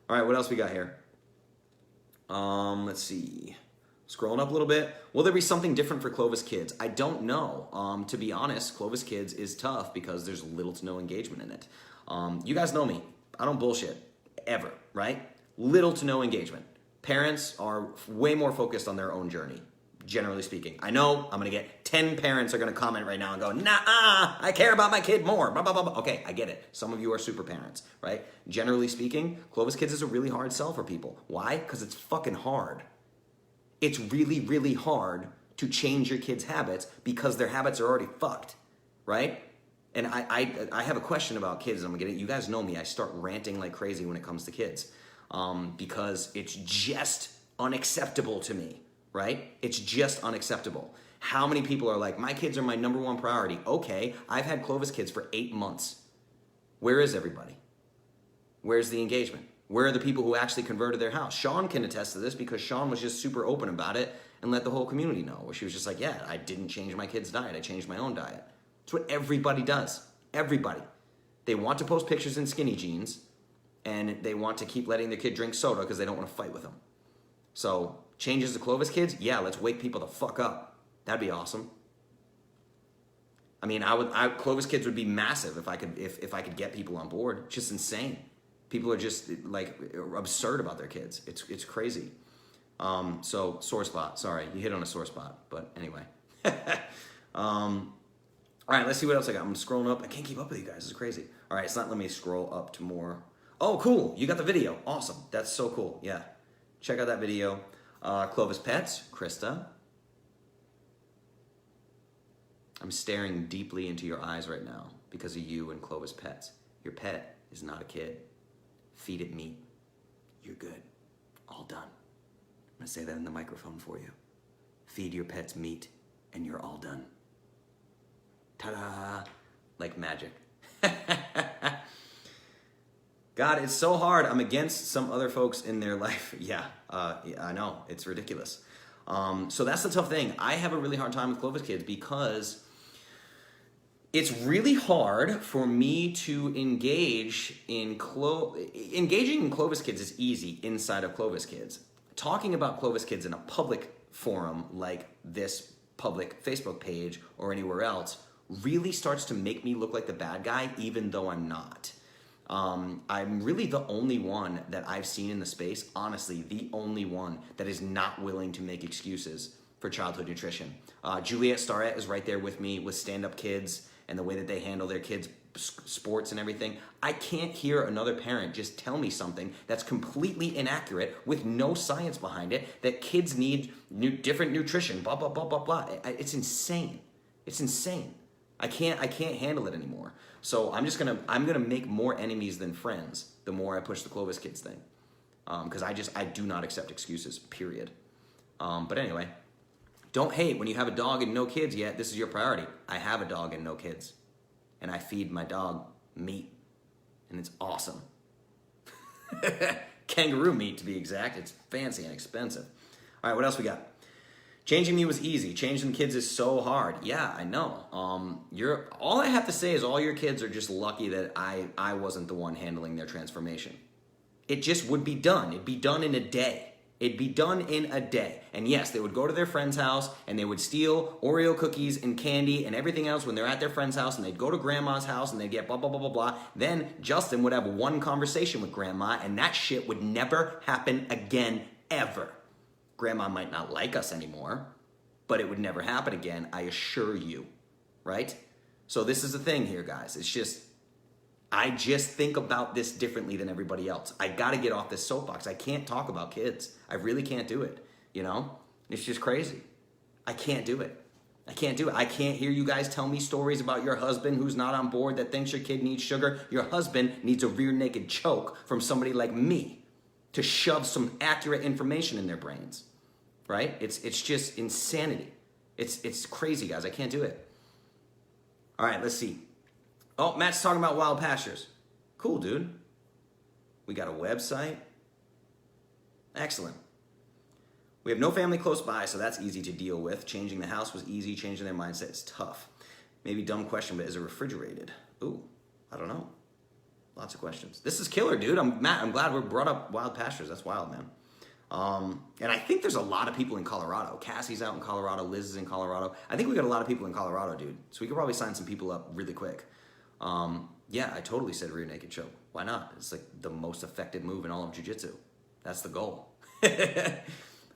S1: All right, what else we got here? Let's see. Scrolling up a little bit. Will there be something different for Clovis Kids? I don't know. To be honest, Clovis Kids is tough because there's little to no engagement in it. You guys know me. I don't bullshit. Ever, right? Little to no engagement. Parents are way more focused on their own journey, generally speaking. I know I'm going to get 10 parents are going to comment right now and go, nah, I care about my kid more. Blah, blah, blah, blah. Okay, I get it. Some of you are super parents, right? Generally speaking, Clovis Kids is a really hard sell for people. Why? Because it's fucking hard. It's really, really hard to change your kids' habits because their habits are already fucked, right? And I have a question about kids. I'm gonna get it. You guys know me. I start ranting like crazy when it comes to kids because it's just unacceptable to me, right? It's just unacceptable. How many people are like, my kids are my number one priority? Okay, I've had Clovis Kids for 8 months. Where is everybody? Where's the engagement? Where are the people who actually converted their house? Sean can attest to this because Sean was just super open about it and let the whole community know. Where she was just like, yeah, I didn't change my kid's diet. I changed my own diet. It's what everybody does. Everybody. They want to post pictures in skinny jeans and they want to keep letting their kid drink soda because they don't want to fight with them. So changes to Clovis Kids? Yeah, let's wake people the fuck up. That'd be awesome. I mean, Clovis Kids would be massive if I could get people on board. It's just insane. People are just like absurd about their kids. It's crazy. So sore spot. Sorry, you hit on a sore spot. But anyway. All right, let's see what else I got. I'm scrolling up. I can't keep up with you guys. This is crazy. All right, it's not letting me scroll up to more. Oh, cool. You got the video. Awesome. That's so cool. Yeah. Check out that video. Clovis Pets, Krista. I'm staring deeply into your eyes right now because of you and Clovis Pets. Your pet is not a kid. Feed it meat. You're good. All done. I'm going to say that in the microphone for you. Feed your pets meat and you're all done. Ta-da! Like magic. God, it's so hard. I'm against some other folks in their life. Yeah, I know. It's ridiculous. So that's the tough thing. I have a really hard time with Clovis Kids because it's really hard for me to engage in engaging in Clovis Kids is easy inside of Clovis Kids. Talking about Clovis Kids in a public forum like this public Facebook page or anywhere else really starts to make me look like the bad guy, even though I'm not. I'm really the only one that I've seen in the space, honestly, the only one that is not willing to make excuses for childhood nutrition. Juliet Starrett is right there with me with Stand Up Kids and the way that they handle their kids' sports and everything. I can't hear another parent just tell me something that's completely inaccurate with no science behind it, that kids need different nutrition, blah, blah, blah, blah, blah. It's insane. It's insane. I can't handle it anymore. So I'm gonna make more enemies than friends the more I push the Clovis Kids thing. Because I do not accept excuses, period. But anyway, don't hate when you have a dog and no kids yet. This is your priority. I have a dog and no kids. And I feed my dog meat. And it's awesome. Kangaroo meat, to be exact. It's fancy and expensive. All right, what else we got? Changing me was easy. Changing kids is so hard. Yeah, I know. All I have to say is all your kids are just lucky that I wasn't the one handling their transformation. It just would be done. It'd be done in a day. It'd be done in a day. And yes, they would go to their friend's house and they would steal Oreo cookies and candy and everything else when they're at their friend's house, and they'd go to grandma's house and they'd get blah, blah, blah, blah, blah. Then Justin would have one conversation with grandma, and that shit would never happen again, ever. Grandma might not like us anymore, but it would never happen again, I assure you, right? So this is the thing here, guys. I just think about this differently than everybody else. I gotta get off this soapbox. I can't talk about kids. I really can't do it, you know? It's just crazy. I can't do it. I can't do it. I can't hear you guys tell me stories about your husband who's not on board, that thinks your kid needs sugar. Your husband needs a rear naked choke from somebody like me to shove some accurate information in their brains, right? It's just insanity. It's crazy, guys. I can't do it. All right, let's see. Oh, Matt's talking about Wild Pastures. Cool, dude. We got a website. Excellent. We have no family close by, so that's easy to deal with. Changing the house was easy. Changing their mindset is tough. Maybe dumb question, but is it refrigerated? Ooh, I don't know. Lots of questions. This is killer, dude. Matt, I'm glad we brought up Wild Pastures. That's wild, man. And I think there's a lot of people in Colorado. Cassie's out in Colorado. Liz is in Colorado. I think we got a lot of people in Colorado, dude. So we could probably sign some people up really quick. Yeah, I totally said rear naked choke. Why not? It's like the most effective move in all of jiu-jitsu. That's the goal.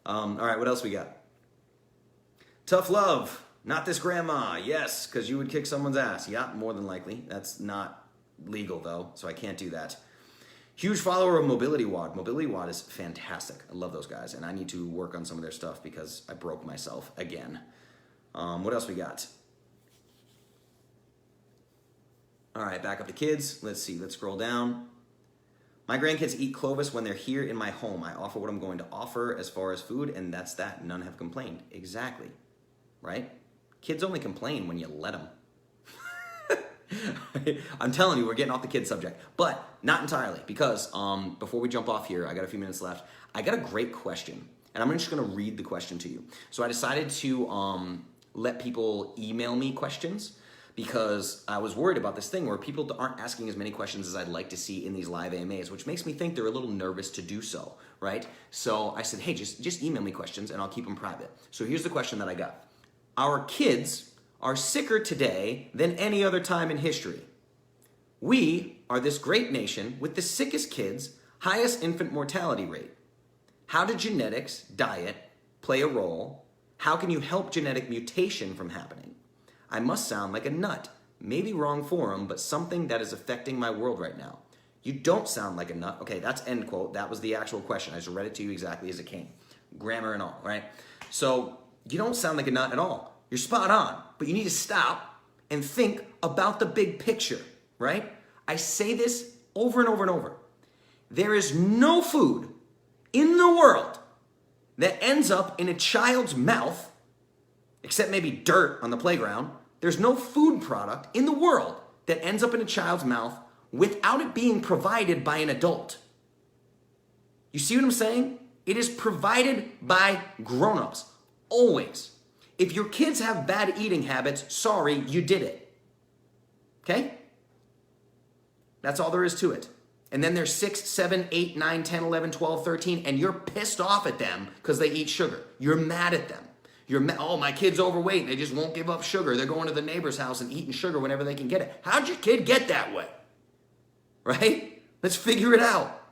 S1: All right, what else we got? Tough love. Not this grandma. Yes, because you would kick someone's ass. Yeah, more than likely. That's not legal, though, so I can't do that. Huge follower of Mobility WOD. Mobility WOD is fantastic. I love those guys, and I need to work on some of their stuff because I broke myself again. What else we got? All right, back up to kids. Let's see. Let's scroll down. My grandkids eat Clovis when they're here in my home. I offer what I'm going to offer as far as food, and that's that. None have complained. Exactly. Right? Kids only complain when you let them. I'm telling you, we're getting off the kid subject, but not entirely, because before we jump off here, I got a few minutes left. I got a great question, and I'm just going to read the question to you. So I decided to let people email me questions, because I was worried about this thing where people aren't asking as many questions as I'd like to see in these live AMAs, which makes me think they're a little nervous to do so, right? So I said, hey, just email me questions and I'll keep them private. So here's the question that I got. Our kids are sicker today than any other time in history. We are this great nation with the sickest kids, highest infant mortality rate. How do genetics, diet play a role? How can you help genetic mutation from happening? I must sound like a nut, maybe wrong forum, but something that is affecting my world right now. You don't sound like a nut. Okay, that's end quote. That was the actual question. I just read it to you exactly as it came. Grammar and all, right? So you don't sound like a nut at all. You're spot on, but you need to stop and think about the big picture, right? I say this over and over and over. There is no food in the world that ends up in a child's mouth, except maybe dirt on the playground. There's no food product in the world that ends up in a child's mouth without it being provided by an adult. You see what I'm saying? It is provided by grown-ups, always. If your kids have bad eating habits, sorry, you did it. Okay? That's all there is to it. And then they're 6, 7, 8, 9, 10, 11, 12, 13, and you're pissed off at them because they eat sugar. You're mad at them. Oh, my kid's overweight. They just won't give up sugar. They're going to the neighbor's house and eating sugar whenever they can get it. How'd your kid get that way? Right? Let's figure it out.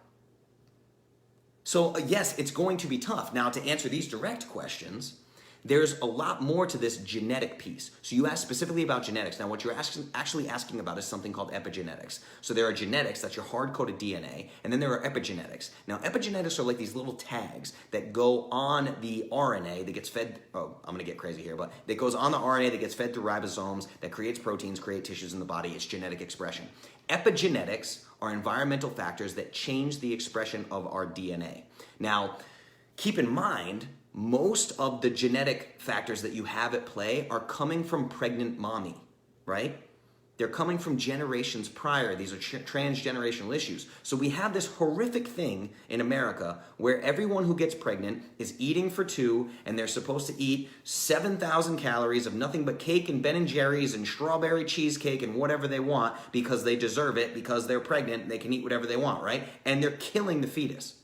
S1: So yes, it's going to be tough. Now, to answer these direct questions, There's a lot more to this genetic piece. So you asked specifically about genetics. Now what you're actually asking about is something called epigenetics. So there are genetics, that's your hard-coded DNA, and then there are epigenetics. Now epigenetics are like these little tags that go on the RNA that gets fed, I'm gonna get crazy here, but that goes on the RNA that gets fed through ribosomes, that creates proteins, create tissues in the body. It's genetic expression. Epigenetics are environmental factors that change the expression of our DNA. Now, keep in mind, most of the genetic factors that you have at play are coming from pregnant mommy, right? They're coming from generations prior. These are transgenerational issues. So we have this horrific thing in America where everyone who gets pregnant is eating for two, and they're supposed to eat 7,000 calories of nothing but cake and Ben & Jerry's and strawberry cheesecake and whatever they want because they deserve it, because they're pregnant and they can eat whatever they want, right? And they're killing the fetus.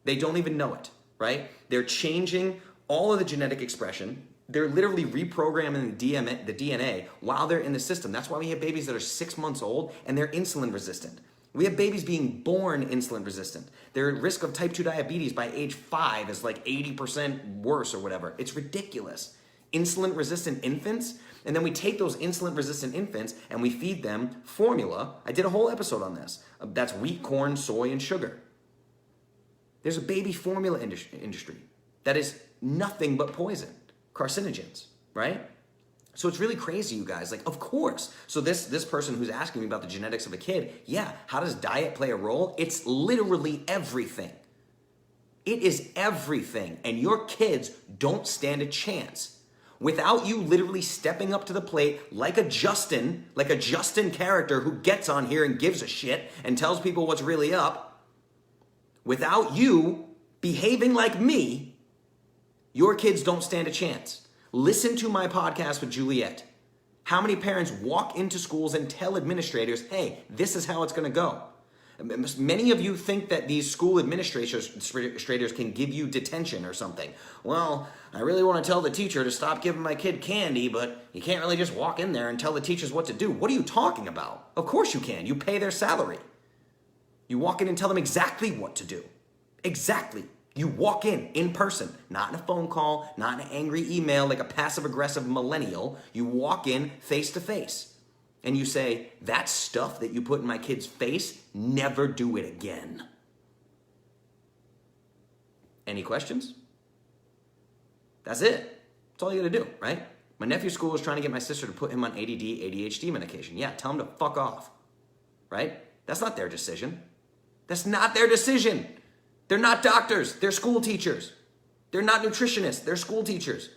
S1: They don't even know it, right? They're changing all of the genetic expression. They're literally reprogramming the DNA while they're in the system. That's why we have babies that are 6 months old and they're insulin resistant. We have babies being born insulin resistant. Their risk of type 2 diabetes by age 5 is like 80% worse or whatever. It's ridiculous. Insulin resistant infants, and then we take those insulin resistant infants and we feed them formula. I did a whole episode on this. That's wheat, corn, soy, and sugar. There's a baby formula industry that is nothing but poison. Carcinogens, right? So it's really crazy, you guys. Like, of course. So this person who's asking me about the genetics of a kid, yeah, how does diet play a role? It's literally everything. It is everything. And your kids don't stand a chance. Without you literally stepping up to the plate like a Justin character who gets on here and gives a shit and tells people what's really up, without you behaving like me, your kids don't stand a chance. Listen to my podcast with Juliet. How many parents walk into schools and tell administrators, hey, this is how it's going to go? Many of you think that these school administrators can give you detention or something. Well, I really want to tell the teacher to stop giving my kid candy, but you can't really just walk in there and tell the teachers what to do. What are you talking about? Of course you can. You pay their salary. You walk in and tell them exactly what to do. Exactly. You walk in person, not in a phone call, not in an angry email like a passive-aggressive millennial. You walk in face to face and you say, that stuff that you put in my kid's face, never do it again. Any questions? That's it. That's all you gotta do, right? My nephew's school was trying to get my sister to put him on ADD, ADHD medication. Yeah, tell him to fuck off, right? That's not their decision. That's not their decision. They're not doctors, they're school teachers. They're not nutritionists, they're school teachers.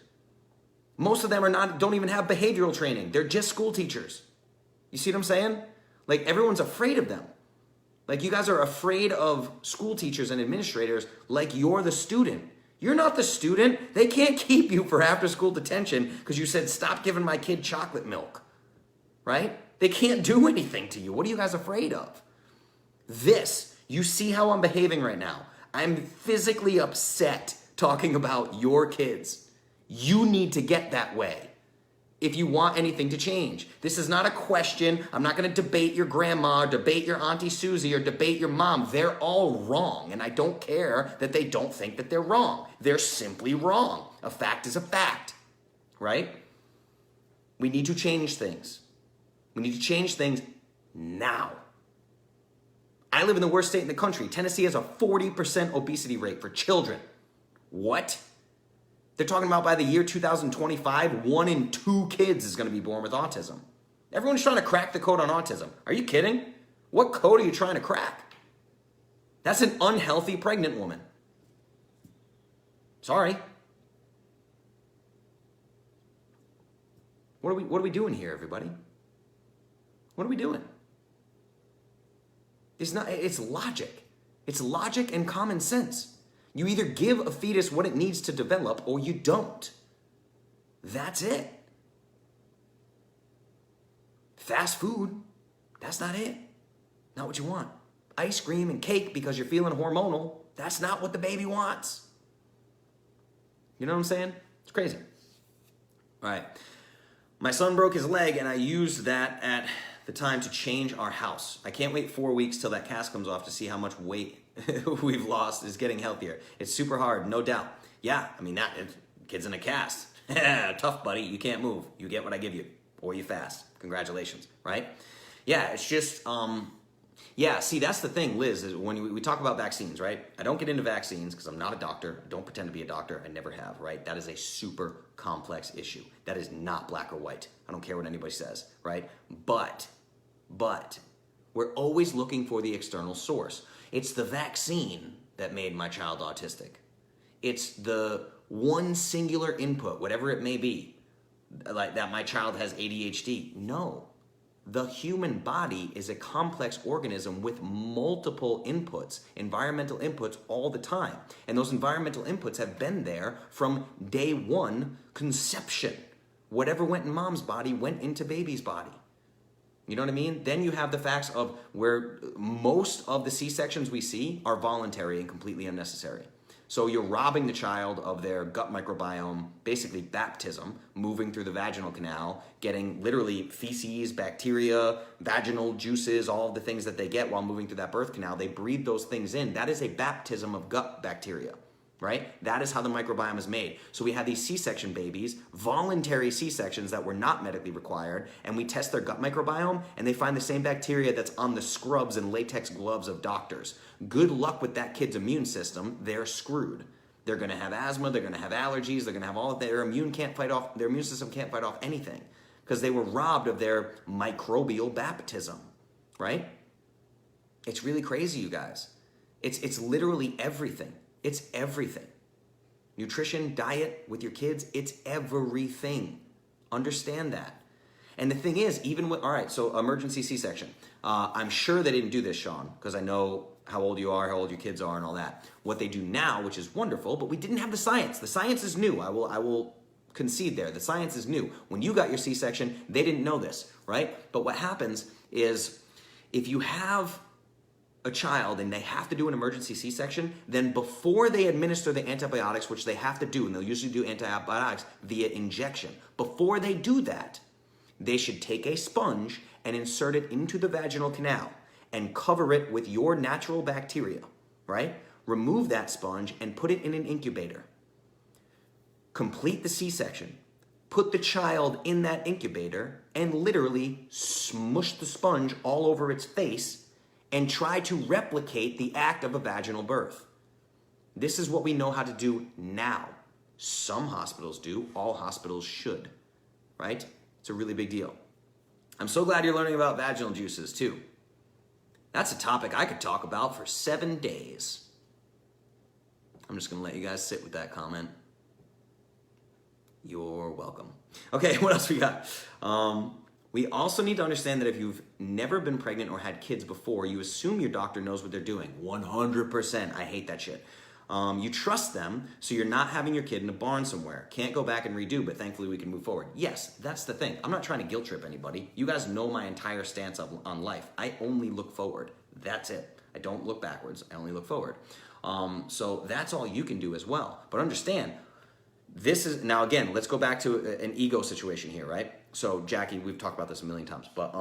S1: Most of them don't even have behavioral training. They're just school teachers. You see what I'm saying? Like, everyone's afraid of them. Like, you guys are afraid of school teachers and administrators like you're the student. You're not the student. They can't keep you for after school detention because you said, stop giving my kid chocolate milk, right? They can't do anything to you. What are you guys afraid of? You see how I'm behaving right now. I'm physically upset talking about your kids. You need to get that way if you want anything to change. This is not a question. I'm not going to debate your grandma, or debate your Auntie Susie, or debate your mom. They're all wrong, and I don't care that they don't think that they're wrong. They're simply wrong. A fact is a fact, right? We need to change things. We need to change things now. I live in the worst state in the country. Tennessee has a 40% obesity rate for children. What? They're talking about by the year 2025, 1 in 2 kids is going to be born with autism. Everyone's trying to crack the code on autism. Are you kidding? What code are you trying to crack? That's an unhealthy pregnant woman. Sorry. What are we doing here, everybody? What are we doing? It's logic. It's logic and common sense. You either give a fetus what it needs to develop or you don't. That's it. Fast food, that's not it. Not what you want. Ice cream and cake because you're feeling hormonal, that's not what the baby wants. You know what I'm saying? It's crazy. All right. My son broke his leg and I used that at the time to change our house. I can't wait 4 weeks till that cast comes off to see how much weight we've lost is getting healthier. It's super hard, no doubt. Yeah, I mean, kid's in a cast. Tough, buddy. You can't move. You get what I give you, or you fast. Congratulations, right? Yeah, it's just, yeah, see, that's the thing, Liz, is when we talk about vaccines, right? I don't get into vaccines because I'm not a doctor. I don't pretend to be a doctor. I never have, right? That is a super complex issue. That is not black or white. I don't care what anybody says, right? But, we're always looking for the external source. It's the vaccine that made my child autistic. It's the one singular input, whatever it may be, like that my child has ADHD. No. The human body is a complex organism with multiple inputs, environmental inputs all the time. And those environmental inputs have been there from day one, conception. Whatever went in mom's body went into baby's body. You know what I mean? Then you have the facts of where most of the C-sections we see are voluntary and completely unnecessary. So you're robbing the child of their gut microbiome, basically baptism, moving through the vaginal canal, getting literally feces, bacteria, vaginal juices, all of the things that they get while moving through that birth canal. They breathe those things in. That is a baptism of gut bacteria, right? That is how the microbiome is made. So we have these C-section babies, voluntary C-sections that were not medically required, and we test their gut microbiome, and they find the same bacteria that's on the scrubs and latex gloves of doctors. Good luck with that kid's immune system. They're screwed. They're going to have asthma. They're going to have allergies. They're going to have all of their immune system can't fight off anything because they were robbed of their microbial baptism, right? It's really crazy, you guys. It's literally everything. It's everything. Nutrition, diet with your kids, it's everything. Understand that. And the thing is, even with, all right, so emergency C-section. I'm sure they didn't do this, Sean, because I know how old you are, how old your kids are, and all that. What they do now, which is wonderful, but we didn't have the science. The science is new. I will concede there. The science is new. When you got your C-section, they didn't know this, right? But what happens is if you have a child and they have to do an emergency C-section, then before they administer the antibiotics, which they have to do, and they'll usually do antibiotics via injection, before they do that, they should take a sponge and insert it into the vaginal canal and cover it with your natural bacteria, right? Remove that sponge and put it in an incubator. Complete the C-section. Put the child in that incubator and literally smush the sponge all over its face and try to replicate the act of a vaginal birth. This is what we know how to do now. Some hospitals do, all hospitals should, right? It's a really big deal. I'm so glad you're learning about vaginal juices too. That's a topic I could talk about for 7 days. I'm just gonna let you guys sit with that comment. You're welcome. Okay, what else we got? We also need to understand that if you've never been pregnant or had kids before, you assume your doctor knows what they're doing. 100%. I hate that shit. You trust them, so you're not having your kid in a barn somewhere. Can't go back and redo, but thankfully we can move forward. Yes, that's the thing. I'm not trying to guilt trip anybody. You guys know my entire stance on life. I only look forward. That's it. I don't look backwards. I only look forward. So that's all you can do as well. But understand, this is, now again, let's go back to an ego situation here, right? So Jackie, we've talked about this a million times, but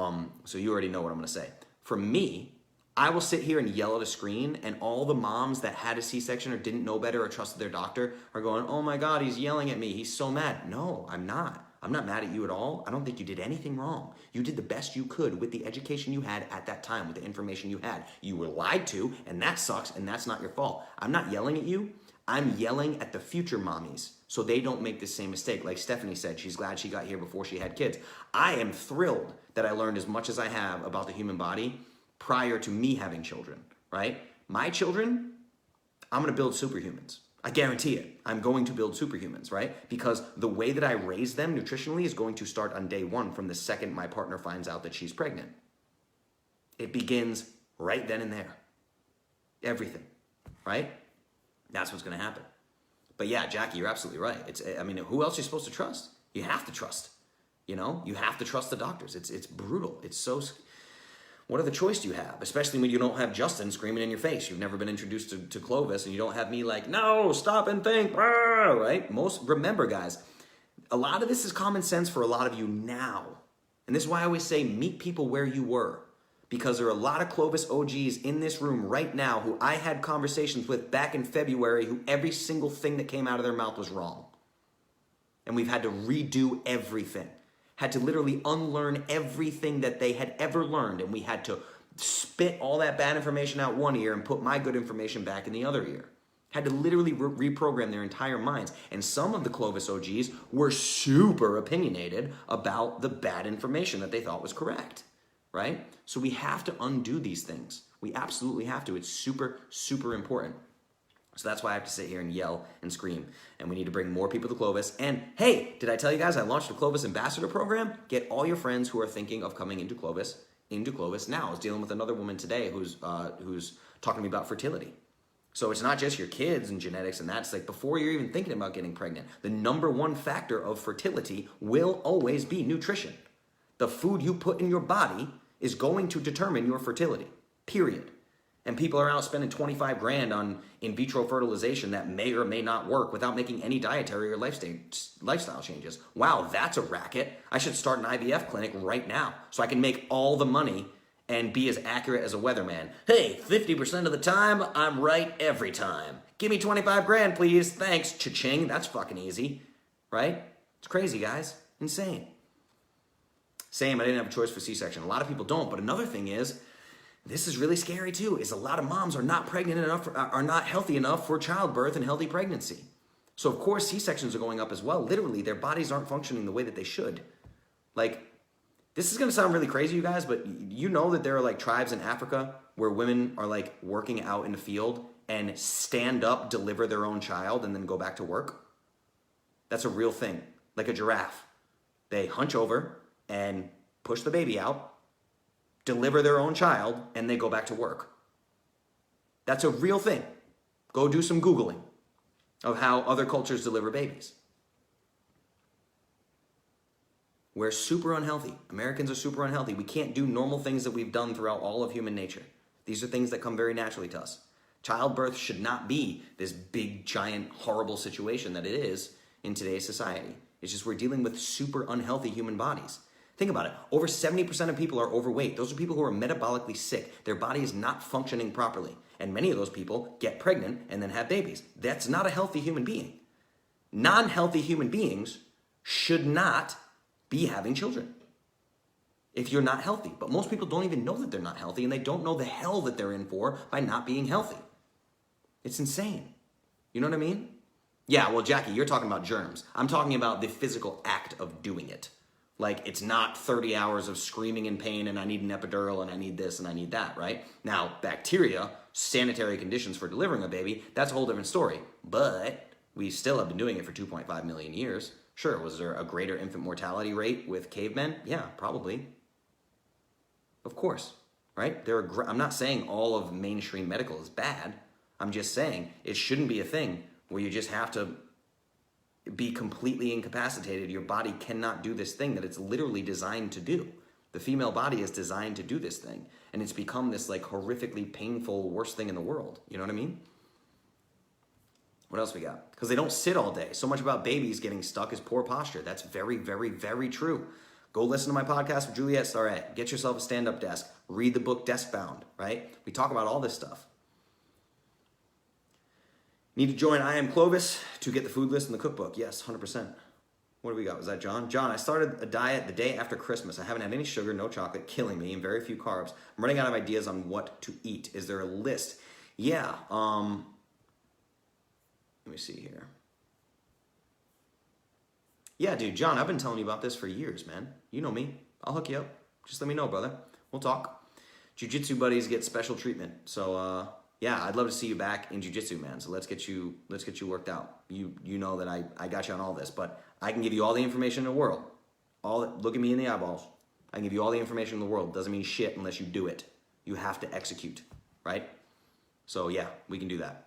S1: so you already know what I'm gonna say. For me, I will sit here and yell at a screen, and all the moms that had a C-section or didn't know better or trusted their doctor are going, oh my God, he's yelling at me. He's so mad. No, I'm not. I'm not mad at you at all. I don't think you did anything wrong. You did the best you could with the education you had at that time, with the information you had. You were lied to, and that sucks, and that's not your fault. I'm not yelling at you. I'm yelling at the future mommies so they don't make the same mistake. Like Stephanie said, she's glad she got here before she had kids. I am thrilled that I learned as much as I have about the human body prior to me having children, right? My children, I'm gonna build superhumans. I guarantee it. I'm going to build superhumans, right? Because the way that I raise them nutritionally is going to start on day one from the second my partner finds out that she's pregnant. It begins right then and there. Everything, right? That's what's gonna happen. But yeah, Jackie, you're absolutely right. I mean, who else are you supposed to trust? You have to trust, you know? You have to trust the doctors. It's brutal. It's so, what other choice do you have? Especially when you don't have Justin screaming in your face. You've never been introduced to Clovis, and you don't have me like, no, stop and think, right? Remember guys, a lot of this is common sense for a lot of you now. And this is why I always say, meet people where you were. Because there are a lot of Clovis OGs in this room right now who I had conversations with back in February who every single thing that came out of their mouth was wrong. And we've had to redo everything. Had to literally unlearn everything that they had ever learned. And we had to spit all that bad information out one ear and put my good information back in the other ear. Had to literally reprogram their entire minds. And some of the Clovis OGs were super opinionated about the bad information that they thought was correct, right? So we have to undo these things. We absolutely have to. It's super, super important. So that's why I have to sit here and yell and scream. And we need to bring more people to Clovis. And hey, did I tell you guys I launched a Clovis Ambassador program? Get all your friends who are thinking of coming into Clovis now. I was dealing with another woman today who's talking to me about fertility. So it's not just your kids and genetics and that. It's like before you're even thinking about getting pregnant, the number one factor of fertility will always be nutrition. The food you put in your body is going to determine your fertility, period. And people are out spending 25 grand on in vitro fertilization that may or may not work without making any dietary or lifestyle changes. Wow, that's a racket. I should start an IVF clinic right now so I can make all the money and be as accurate as a weatherman. Hey, 50% of the time, I'm right every time. Give me 25 grand, please. Thanks, cha-ching. That's fucking easy, right? It's crazy, guys. Insane. Same, I didn't have a choice for C-section. A lot of people don't, but another thing is, this is really scary too, is a lot of moms are not pregnant enough, are not healthy enough for childbirth and healthy pregnancy. So of course C-sections are going up as well. Literally, their bodies aren't functioning the way that they should. Like, this is gonna sound really crazy, you guys, but you know that there are like tribes in Africa where women are like working out in the field and stand up, deliver their own child, and then go back to work? That's a real thing, like a giraffe. They hunch over and push the baby out, deliver their own child, and they go back to work. That's a real thing. Go do some Googling of how other cultures deliver babies. We're super unhealthy. Americans are super unhealthy. We can't do normal things that we've done throughout all of human nature. These are things that come very naturally to us. Childbirth should not be this big, giant, horrible situation that it is in today's society. It's just we're dealing with super unhealthy human bodies. Think about it. Over 70% of people are overweight. Those are people who are metabolically sick. Their body is not functioning properly. And many of those people get pregnant and then have babies. That's not a healthy human being. Non-healthy human beings should not be having children if you're not healthy. But most people don't even know that they're not healthy, and they don't know the hell that they're in for by not being healthy. It's insane. You know what I mean? Yeah, well, Jackie, you're talking about germs. I'm talking about the physical act of doing it. Like, it's not 30 hours of screaming in pain and I need an epidural and I need this and I need that, right? Now, bacteria, sanitary conditions for delivering a baby, that's a whole different story. But we still have been doing it for 2.5 million years. Sure, was there a greater infant mortality rate with cavemen? Yeah, probably. Of course, right? I'm not saying all of mainstream medical is bad. I'm just saying it shouldn't be a thing where you just have to be completely incapacitated. Your body cannot do this thing that it's literally designed to do. The female body is designed to do this thing, and it's become this like horrifically painful, worst thing in the world. You know what I mean? What else we got? Because they don't sit all day. So much about babies getting stuck is poor posture. That's very, very, very true. Go listen to my podcast with Juliet Starrett. Get yourself a stand-up desk. Read the book Desk Bound, right? We talk about all this stuff. Need to join I Am Clovis to get the food list and the cookbook. Yes, 100%. What do we got? Was that John? John, I started a diet the day after Christmas. I haven't had any sugar, no chocolate, killing me, and very few carbs. I'm running out of ideas on what to eat. Is there a list? Yeah. Let me see here. Yeah, dude, John, I've been telling you about this for years, man. You know me. I'll hook you up. Just let me know, brother. We'll talk. Jiu-Jitsu buddies get special treatment. So, yeah, I'd love to see you back in jiu-jitsu, man. So let's get you worked out. You know that I got you on all this, but I can give you all the information in the world. Look at me in the eyeballs. I can give you all the information in the world. Doesn't mean shit unless you do it. You have to execute, right? So yeah, we can do that.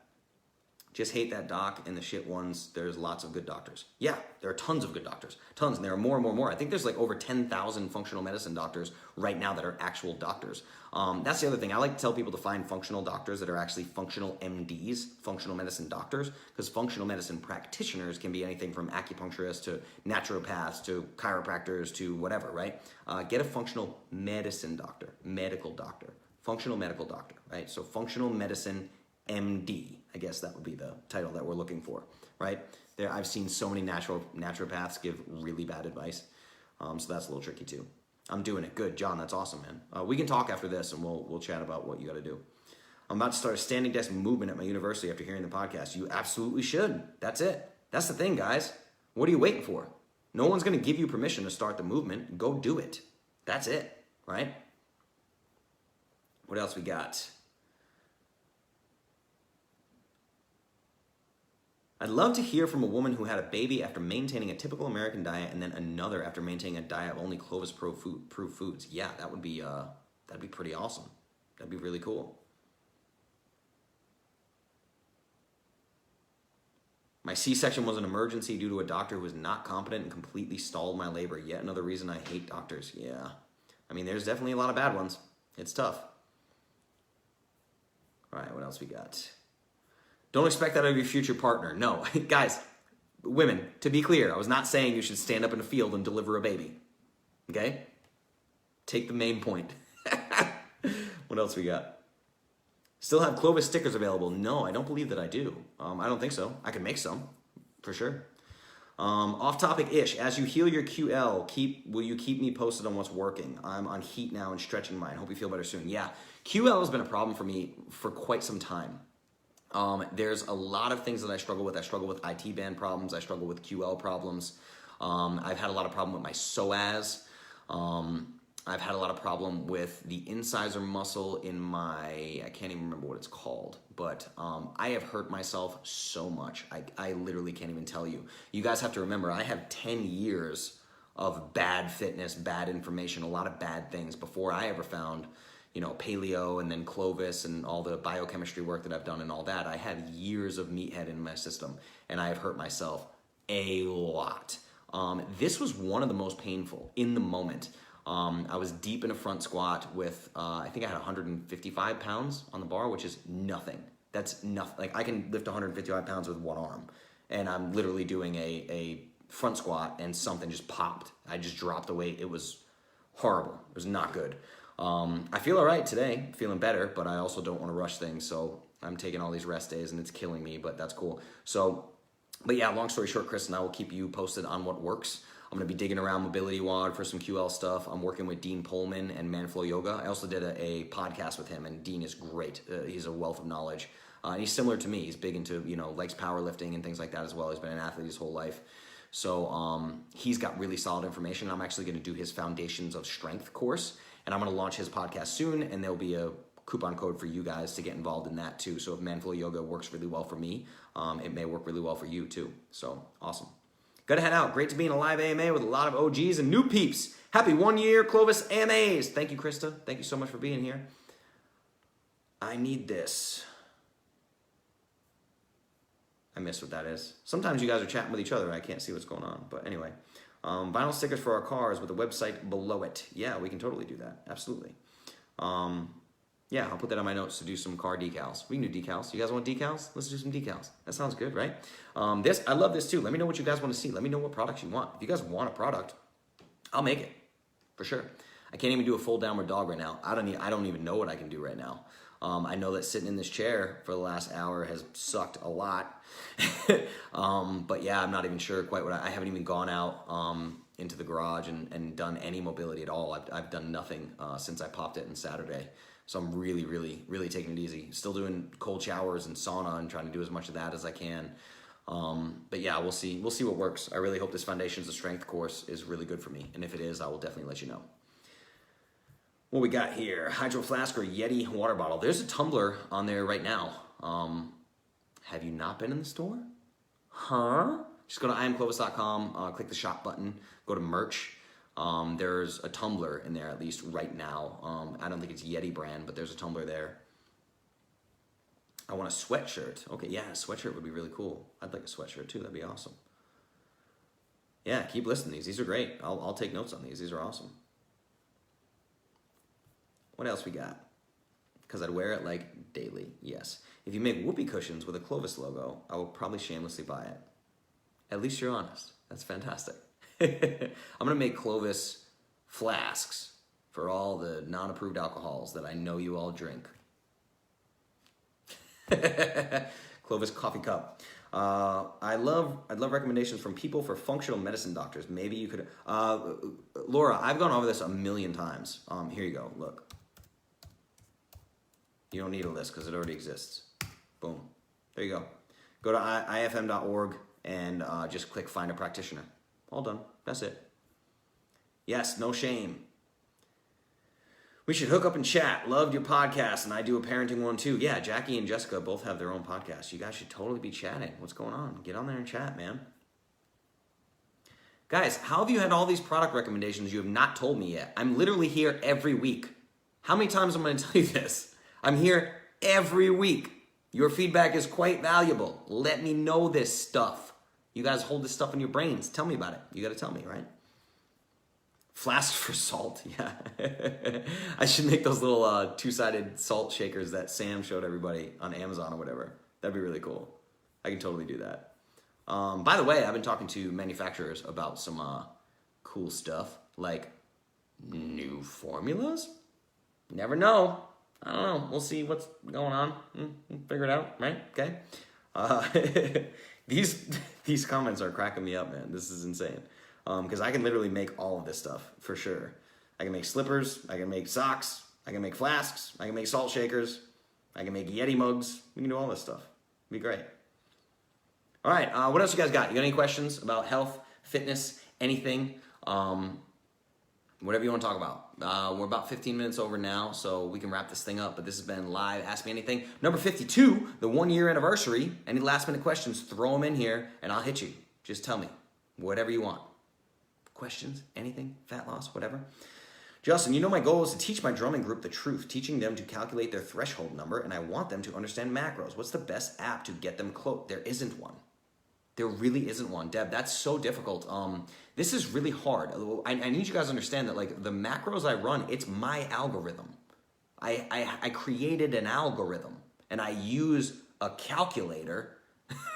S1: Just hate that doc and the shit ones. There's lots of good doctors. Yeah, there are tons of good doctors. Tons, and there are more and more and more. I think there's like over 10,000 functional medicine doctors right now that are actual doctors. That's the other thing. I like to tell people to find functional doctors that are actually functional MDs, functional medicine doctors, because functional medicine practitioners can be anything from acupuncturists to naturopaths to chiropractors to whatever, right? Get a functional medicine doctor, medical doctor, functional medical doctor, right? So functional medicine MD. I guess that would be the title that we're looking for, right? I've seen so many naturopaths give really bad advice, so that's a little tricky too. I'm doing it. Good, John. That's awesome, man. We can talk after this, and we'll chat about what you got to do. I'm about to start a standing desk movement at my university after hearing the podcast. You absolutely should. That's it. That's the thing, guys. What are you waiting for? No one's going to give you permission to start the movement. Go do it. That's it, right? What else we got? I'd love to hear from a woman who had a baby after maintaining a typical American diet and then another after maintaining a diet of only Clovis proof foods. Yeah, that'd be pretty awesome. That'd be really cool. My C-section was an emergency due to a doctor who was not competent and completely stalled my labor. Yet another reason I hate doctors. Yeah. I mean, there's definitely a lot of bad ones. It's tough. All right, what else we got? Don't expect that of your future partner. No, guys, women, to be clear, I was not saying you should stand up in a field and deliver a baby. Okay? Take the main point. What else we got? Still have Clovis stickers available? No, I don't believe that I do. I don't think so. I can make some, for sure. Off topic-ish. As you heal your QL, will you keep me posted on what's working? I'm on heat now and stretching mine. Hope you feel better soon. Yeah, QL has been a problem for me for quite some time. There's a lot of things that I struggle with. I struggle with IT band problems. I struggle with QL problems. I've had a lot of problem with my psoas. I've had a lot of problem with the incisor muscle in my, I can't even remember what it's called, but I have hurt myself so much. I literally can't even tell you. You guys have to remember, I have 10 years of bad fitness, bad information, a lot of bad things before I ever found, paleo and then Clovis and all the biochemistry work that I've done and all that. I have years of meathead in my system, and I have hurt myself a lot. This was one of the most painful in the moment. I was deep in a front squat with, I think I had 155 pounds on the bar, which is nothing. That's nothing. Like, I can lift 155 pounds with one arm, and I'm literally doing a front squat, and something just popped. I just dropped the weight. It was horrible. It was not good. I feel all right today, feeling better, but I also don't want to rush things, so I'm taking all these rest days, and it's killing me, but that's cool. But yeah, long story short, Chris and I will keep you posted on what works. I'm going to be digging around Mobility WOD for some QL stuff. I'm working with Dean Pullman and Manflow Yoga. I also did a podcast with him, and Dean is great. He's a wealth of knowledge. And he's similar to me. He's big into, likes powerlifting and things like that as well. He's been an athlete his whole life. So he's got really solid information. I'm actually going to do his Foundations of Strength course, and I'm going to launch his podcast soon, and there'll be a coupon code for you guys to get involved in that too. So if Manflow Yoga works really well for me, it may work really well for you too. So awesome. Gotta head out. Great to be in a live AMA with a lot of OGs and new peeps. Happy 1 year Clovis AMAs. Thank you, Krista. Thank you so much for being here. I need this. I miss what that is. Sometimes you guys are chatting with each other and I can't see what's going on. But anyway, vinyl stickers for our cars with the website below it. Yeah, we can totally do that. Absolutely. Yeah, I'll put that on my notes to do some car decals. We can do decals. You guys want decals? Let's do some decals. That sounds good, right? I love this too. Let me know what you guys want to see. Let me know what products you want. If you guys want a product, I'll make it for sure. I can't even do a full downward dog right now. I don't even know what I can do right now. I know that sitting in this chair for the last hour has sucked a lot. But yeah, I'm not even sure quite what I haven't even gone out into the garage and done any mobility at all. I've done nothing since I popped it on Saturday. So I'm really, really, really taking it easy. Still doing cold showers and sauna and trying to do as much of that as I can. But yeah, we'll see. We'll see what works. I really hope this Foundations of Strength course is really good for me. And if it is, I will definitely let you know. What we got here? Hydro flask or Yeti water bottle. There's a tumbler on there right now. Have you not been in the store? Huh? Just go to iamclovis.com, click the shop button, go to merch. There's a tumbler in there, at least right now. I don't think it's Yeti brand, but there's a tumbler there. I want a sweatshirt. Okay, yeah, a sweatshirt would be really cool. I'd like a sweatshirt too. That'd be awesome. Yeah, keep listing these. These are great. I'll take notes on these. These are awesome. What else we got? Because I'd wear it like daily. Yes. If you make whoopee cushions with a Clovis logo, I will probably shamelessly buy it. At least you're honest. That's fantastic. I'm going to make Clovis flasks for all the non-approved alcohols that I know you all drink. Clovis Clovis coffee cup. I love recommendations from people for functional medicine doctors. Maybe you could, Laura, I've gone over this a million times. Here you go, look. You don't need a list because it already exists. Boom, there you go. Go to ifm.org and just click find a practitioner. All done, that's it. Yes, no shame. We should hook up and chat. Loved your podcast, and I do a parenting one too. Yeah, Jackie and Jessica both have their own podcast. You guys should totally be chatting. What's going on? Get on there and chat, man. Guys, how have you had all these product recommendations you have not told me yet? I'm literally here every week. How many times am I going to tell you this? I'm here every week. Your feedback is quite valuable. Let me know this stuff. You guys hold this stuff in your brains. Tell me about it. You got to tell me, right? Flask for salt, yeah. I should make those little two-sided salt shakers that Sam showed everybody on Amazon or whatever. That'd be really cool. I can totally do that. By the way, I've been talking to manufacturers about some cool stuff, like new formulas. Never know. I don't know. We'll see what's going on. We'll figure it out, right? Okay. These comments are cracking me up, man. This is insane. Because I can literally make all of this stuff, for sure. I can make slippers, I can make socks, I can make flasks, I can make salt shakers, I can make Yeti mugs. We can do all this stuff. It'd be great. All right, what else you guys got? You got any questions about health, fitness, anything? Whatever you want to talk about. We're about 15 minutes over now, so we can wrap this thing up. But this has been live Ask Me Anything. Number 52, the 1-year anniversary. Any last minute questions, throw them in here, and I'll hit you. Just tell me, whatever you want. Questions, anything, fat loss, whatever. Justin, you know my goal is to teach my drumming group the truth, teaching them to calculate their threshold number, and I want them to understand macros. What's the best app to get them close? There isn't one. There really isn't one. Deb, that's so difficult. This is really hard. I need you guys to understand that like the macros I run, it's my algorithm. I created an algorithm, and I use a calculator,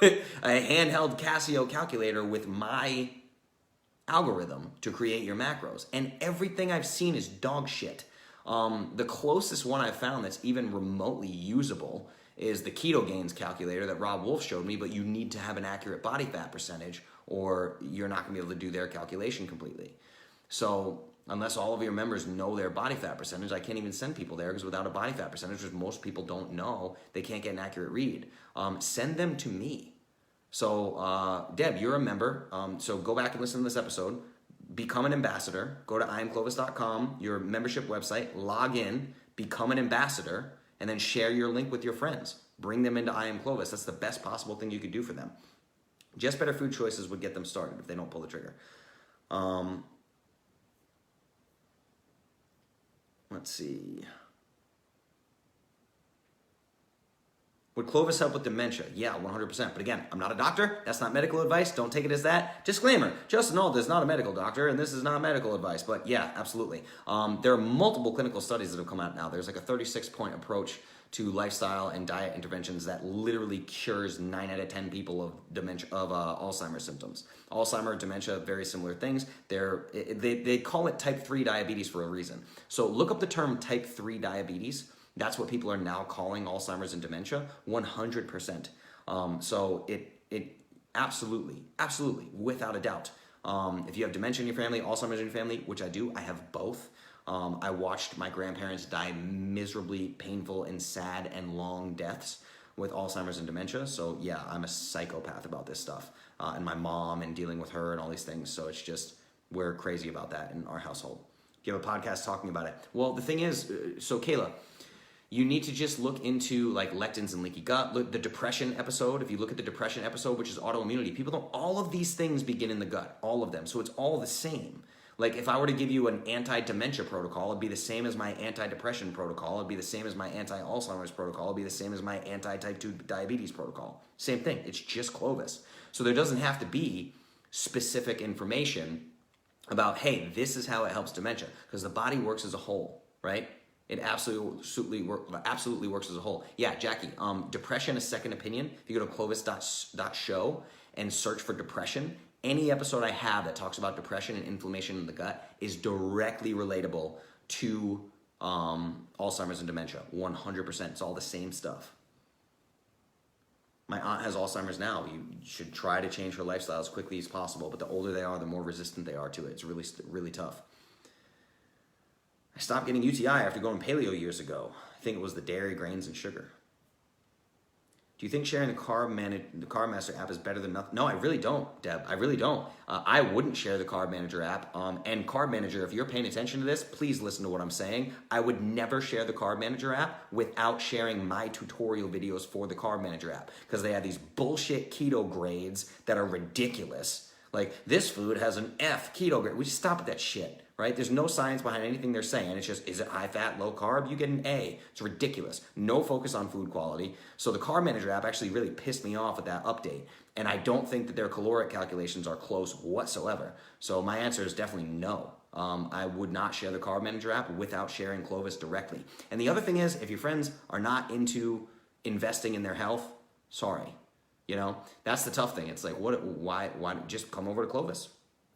S1: a handheld Casio calculator with my algorithm to create your macros, and everything I've seen is dog shit. The closest one I've found that's even remotely usable is the Keto Gains calculator that Rob Wolf showed me, but you need to have an accurate body fat percentage or you're not going to be able to do their calculation completely. So unless all of your members know their body fat percentage, I can't even send people there because without a body fat percentage, which most people don't know, they can't get an accurate read. Send them to me. So, Deb, you're a member, so go back and listen to this episode. Become an ambassador. Go to imclovis.com, your membership website, log in, become an ambassador, and then share your link with your friends. Bring them into I Am Clovis. That's the best possible thing you could do for them. Just Better Food Choices would get them started if they don't pull the trigger. Let's see. Would Clovis help with dementia? Yeah, 100%. But again, I'm not a doctor. That's not medical advice. Don't take it as that. Disclaimer, Justin Nault is not a medical doctor, and this is not medical advice. But yeah, absolutely. There are multiple clinical studies that have come out now. There's like a 36-point approach to lifestyle and diet interventions that literally cures 9 out of 10 people of dementia, of Alzheimer's symptoms. Alzheimer's, dementia, very similar things. They call it type 3 diabetes for a reason. So look up the term type 3 diabetes. That's what people are now calling Alzheimer's and dementia, 100%. So it absolutely, without a doubt. If you have dementia in your family, Alzheimer's in your family, which I do, I have both. I watched my grandparents die miserably painful and sad and long deaths with Alzheimer's and dementia. So yeah, I'm a psychopath about this stuff. And my mom and dealing with her and all these things. So it's just, we're crazy about that in our household. Do you have a podcast talking about it? Well, the thing is, so Kayla, you need to just look into like lectins and leaky gut. Look, the depression episode, if you look at the depression episode, which is autoimmunity, people don't, all of these things begin in the gut, all of them. So it's all the same. Like if I were to give you an anti-dementia protocol, it'd be the same as my anti-depression protocol. It'd be the same as my anti-Alzheimer's protocol. It'd be the same as my anti-type 2 diabetes protocol. Same thing, it's just Clovis. So there doesn't have to be specific information about, hey, this is how it helps dementia, because the body works as a whole, right? It absolutely works as a whole. Yeah, Jackie, depression, a second opinion. If you go to clovis.show and search for depression, any episode I have that talks about depression and inflammation in the gut is directly relatable to Alzheimer's and dementia, 100%. It's all the same stuff. My aunt has Alzheimer's now. You should try to change her lifestyle as quickly as possible, but the older they are, the more resistant they are to it. It's really, really tough. I stopped getting UTI after going paleo years ago. I think it was the dairy, grains, and sugar. Do you think sharing the Carb Master app is better than nothing? No, I really don't, Deb. I really don't. I wouldn't share the Carb Manager app. And Carb Manager, if you're paying attention to this, please listen to what I'm saying. I would never share the Carb Manager app without sharing my tutorial videos for the Carb Manager app, because they have these bullshit keto grades that are ridiculous. Like, this food has an F keto grade. We just stop at that shit, right? There's no science behind anything they're saying. It's just, is it high fat, low carb? You get an A. It's ridiculous. No focus on food quality. So the Carb Manager app actually really pissed me off with that update. And I don't think that their caloric calculations are close whatsoever. So my answer is definitely no. I would not share the Carb Manager app without sharing Clovis directly. And the other thing is, if your friends are not into investing in their health, sorry. You know, that's the tough thing. It's like, why just come over to Clovis?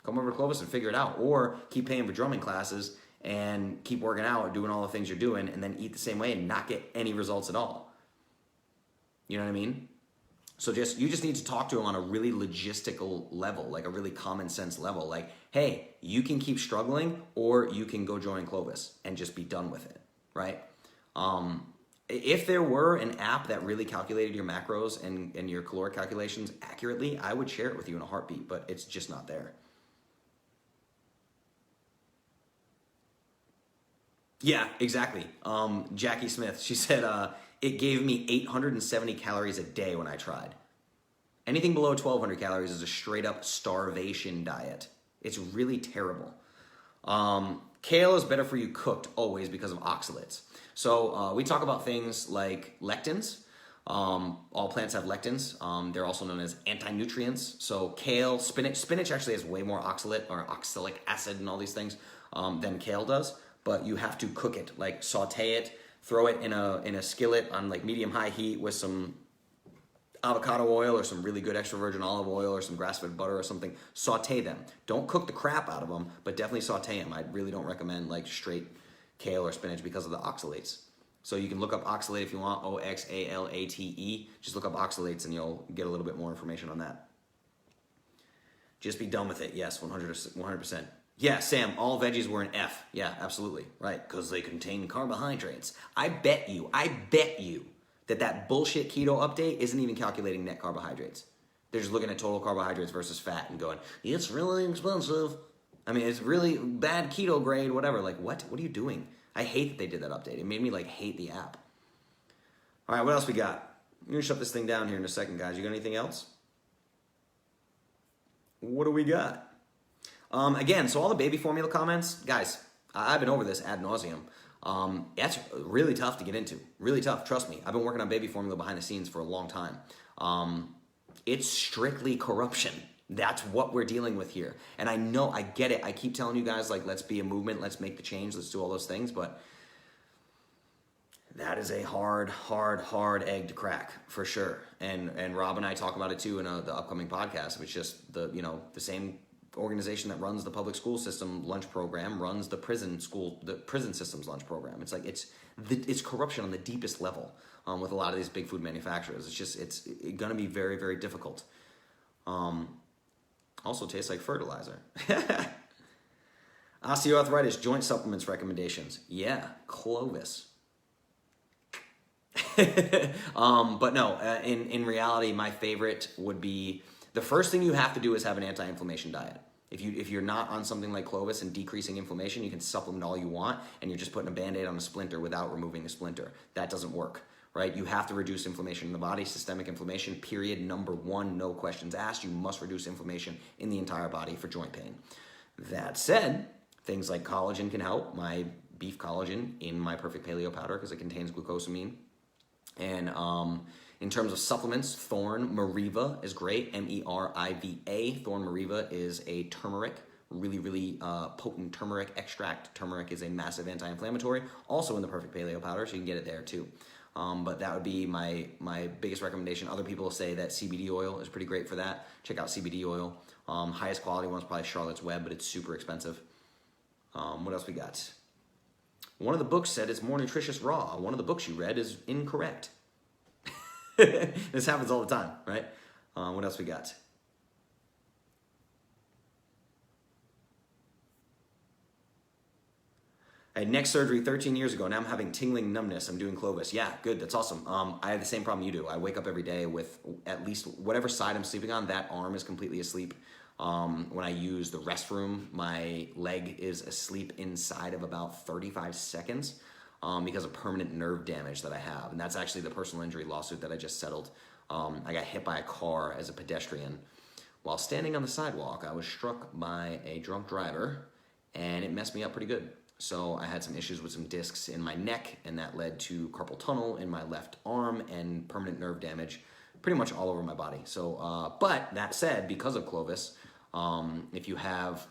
S1: Come over to Clovis and figure it out. Or keep paying for drumming classes and keep working out, doing all the things you're doing, and then eat the same way and not get any results at all. You know what I mean? So you just need to talk to them on a really logistical level, like a really common sense level. Like, hey, you can keep struggling, or you can go join Clovis and just be done with it, right? If there were an app that really calculated your macros and your caloric calculations accurately, I would share it with you in a heartbeat, but it's just not there. Yeah, exactly. Jackie Smith, she said, it gave me 870 calories a day when I tried. Anything below 1,200 calories is a straight up starvation diet. It's really terrible. Kale is better for you cooked always because of oxalates. So we talk about things like lectins. All plants have lectins. They're also known as anti-nutrients. So kale, spinach actually has way more oxalate or oxalic acid and all these things than kale does. But you have to cook it, like saute it, throw it in a skillet on like medium-high heat with some avocado oil or some really good extra virgin olive oil or some grass-fed butter or something. Saute them. Don't cook the crap out of them, but definitely saute them. I really don't recommend like straight kale or spinach because of the oxalates. So you can look up oxalate if you want, Oxalate. Just look up oxalates and you'll get a little bit more information on that. Just be done with it. Yes, 100%. Yeah, Sam, all veggies were an F. Yeah, absolutely. Right, because they contain carbohydrates. I bet you that bullshit keto update isn't even calculating net carbohydrates. They're just looking at total carbohydrates versus fat and going, it's really expensive. I mean, it's really bad keto grade, whatever. Like, what? What are you doing? I hate that they did that update. It made me, like, hate the app. All right, what else we got? I'm going to shut this thing down here in a second, guys. You got anything else? What do we got? Again, so all the baby formula comments, guys, I've been over this ad nauseum. That's really tough to get into. Really tough, trust me. I've been working on baby formula behind the scenes for a long time. It's strictly corruption. That's what we're dealing with here. And I know, I get it. I keep telling you guys, like, let's be a movement, let's make the change, let's do all those things, but that is a hard egg to crack, for sure. And Rob and I talk about it too in the upcoming podcast. It's just the same organization that runs the public school system lunch program runs the prison system's lunch program. It's like it's corruption on the deepest level with a lot of these big food manufacturers. It's going to be very, very difficult. Also tastes like fertilizer. Osteoarthritis joint supplements recommendations. Yeah, Clovis. But no, in reality, my favorite would be, the first thing you have to do is have an anti-inflammation diet. If you're not on something like Clovis and decreasing inflammation, you can supplement all you want, and you're just putting a Band-Aid on a splinter without removing the splinter. That doesn't work, right? You have to reduce inflammation in the body, systemic inflammation, period, number one, no questions asked. You must reduce inflammation in the entire body for joint pain. That said, things like collagen can help. My beef collagen in my Perfect Paleo Powder, because it contains glucosamine. And in terms of supplements, Thorn Meriva is great, Meriva. Thorn Meriva is a turmeric, really, really potent turmeric extract. Turmeric is a massive anti-inflammatory, also in the Perfect Paleo Powder, so you can get it there too. But that would be my biggest recommendation. Other people say that CBD oil is pretty great for that. Check out CBD oil. Highest quality one is probably Charlotte's Web, but it's super expensive. What else we got? One of the books said it's more nutritious raw. One of the books you read is incorrect. This happens all the time, right? What else we got? I had neck surgery 13 years ago. Now I'm having tingling numbness. I'm doing Clovis. Yeah, good. That's awesome. I have the same problem you do. I wake up every day with at least whatever side I'm sleeping on, that arm is completely asleep. When I use the restroom, my leg is asleep inside of about 35 seconds because of permanent nerve damage that I have. And that's actually the personal injury lawsuit that I just settled. I got hit by a car as a pedestrian. While standing on the sidewalk, I was struck by a drunk driver, and it messed me up pretty good. So I had some issues with some discs in my neck, and that led to carpal tunnel in my left arm and permanent nerve damage pretty much all over my body. So, but that said, because of Clovis, if you have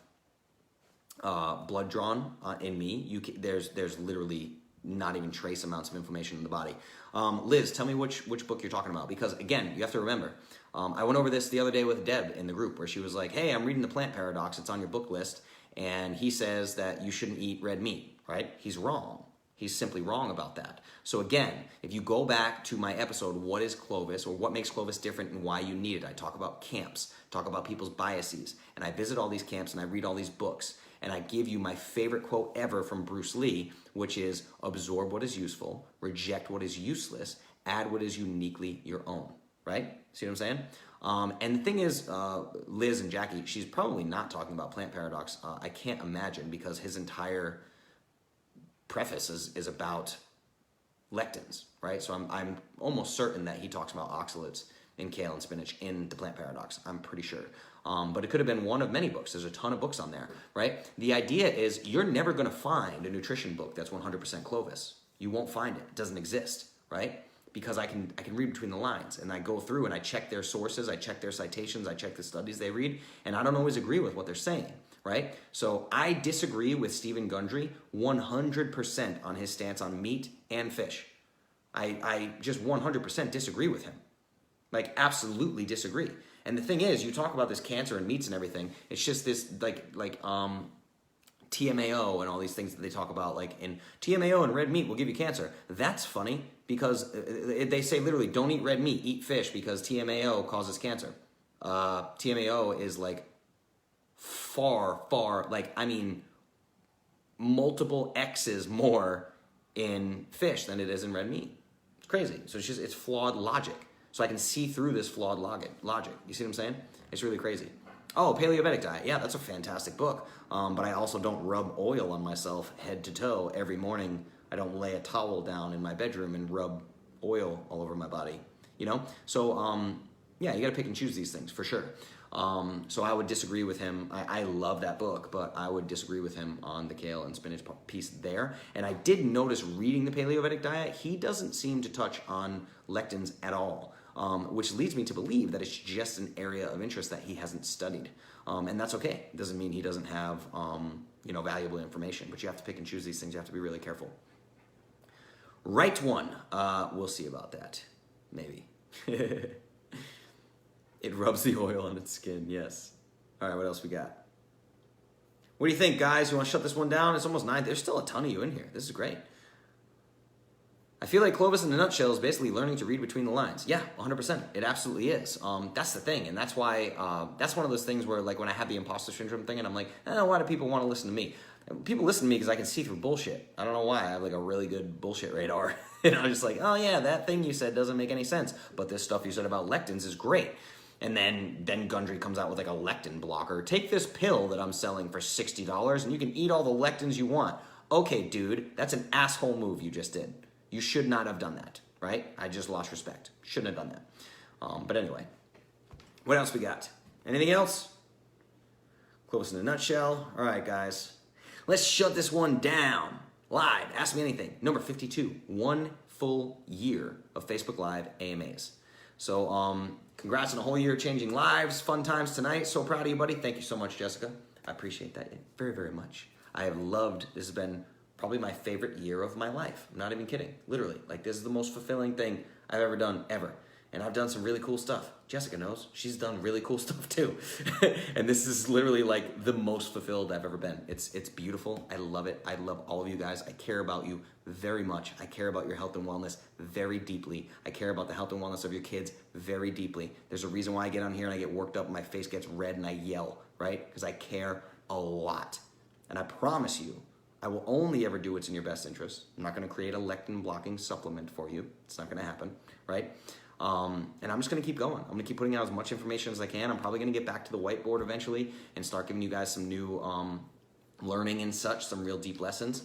S1: blood drawn in me, there's literally not even trace amounts of inflammation in the body. Liz, tell me which book you're talking about, because again, you have to remember, I went over this the other day with Deb in the group where she was like, hey, I'm reading The Plant Paradox, it's on your book list, and he says that you shouldn't eat red meat, right? He's wrong. He's simply wrong about that. So again, if you go back to my episode, what is Clovis, or what makes Clovis different and why you need it, I talk about camps, talk about people's biases, and I visit all these camps and I read all these books, and I give you my favorite quote ever from Bruce Lee, which is absorb what is useful, reject what is useless, add what is uniquely your own, right? See what I'm saying? And the thing is, Liz and Jackie, she's probably not talking about Plant Paradox. I can't imagine, because his entire preface is about lectins, right? So I'm almost certain that he talks about oxalates in kale and spinach in The Plant Paradox. I'm pretty sure. But it could have been one of many books. There's a ton of books on there, right? The idea is you're never going to find a nutrition book that's 100% Clovis. You won't find it. It doesn't exist, right? Because I can read between the lines, and I go through and I check their sources, I check their citations, I check the studies they read, and I don't always agree with what they're saying, right? So I disagree with Stephen Gundry 100% on his stance on meat and fish. I just 100% disagree with him. Like, absolutely disagree. And the thing is, you talk about this cancer and meats and everything, it's just this TMAO and all these things that they talk about, like in TMAO and red meat will give you cancer. That's funny, because they say literally don't eat red meat, eat fish, because TMAO causes cancer. TMAO is like far, like, I mean, multiple X's more in fish than it is in red meat. It's crazy. So it's flawed logic. So I can see through this flawed logic. You see what I'm saying? It's really crazy. Oh, Paleovetic Diet. Yeah, that's a fantastic book. But I also don't rub oil on myself head to toe every morning. I don't lay a towel down in my bedroom and rub oil all over my body. You know? So, yeah, you got to pick and choose these things for sure. So I would disagree with him. I love that book, but I would disagree with him on the kale and spinach piece there. And I did notice reading the Paleovetic Diet, he doesn't seem to touch on lectins at all. Which leads me to believe that it's just an area of interest that he hasn't studied. And that's okay. It doesn't mean he doesn't have, valuable information, but you have to pick and choose these things. You have to be really careful. Right one. We'll see about that. Maybe. It rubs the oil on its skin. Yes. All right, what else we got? What do you think, guys? You want to shut this one down? It's almost 9. There's still a ton of you in here. This is great. I feel like Clovis in a nutshell is basically learning to read between the lines. Yeah, 100%. It absolutely is. That's the thing, and that's why, that's one of those things where, like, when I have the imposter syndrome thing, and I'm like, why do people want to listen to me? People listen to me because I can see through bullshit. I don't know why. I have, like, a really good bullshit radar. And I'm just like, oh, yeah, that thing you said doesn't make any sense, but this stuff you said about lectins is great. And then Gundry comes out with, like, a lectin blocker. Take this pill that I'm selling for $60, and you can eat all the lectins you want. Okay, dude, that's an asshole move you just did. You should not have done that, right? I just lost respect. Shouldn't have done that. But anyway, what else we got? Anything else? Clovis in a nutshell. All right, guys. Let's shut this one down. Live. Ask me anything. Number 52. 1 full year of Facebook Live AMAs. So congrats on a whole year changing lives. Fun times tonight. So proud of you, buddy. Thank you so much, Jessica. I appreciate that very, very much. I have loved, this has been probably my favorite year of my life. I'm not even kidding. Literally. Like, this is the most fulfilling thing I've ever done, ever. And I've done some really cool stuff. Jessica knows. She's done really cool stuff too. And this is literally like the most fulfilled I've ever been. It's beautiful. I love it. I love all of you guys. I care about you very much. I care about your health and wellness very deeply. I care about the health and wellness of your kids very deeply. There's a reason why I get on here and I get worked up and my face gets red and I yell, right? Because I care a lot. And I promise you, I will only ever do what's in your best interest. I'm not going to create a lectin blocking supplement for you. It's not going to happen, right? And I'm just going to keep going. I'm going to keep putting out as much information as I can. I'm probably going to get back to the whiteboard eventually and start giving you guys some new learning and such, some real deep lessons.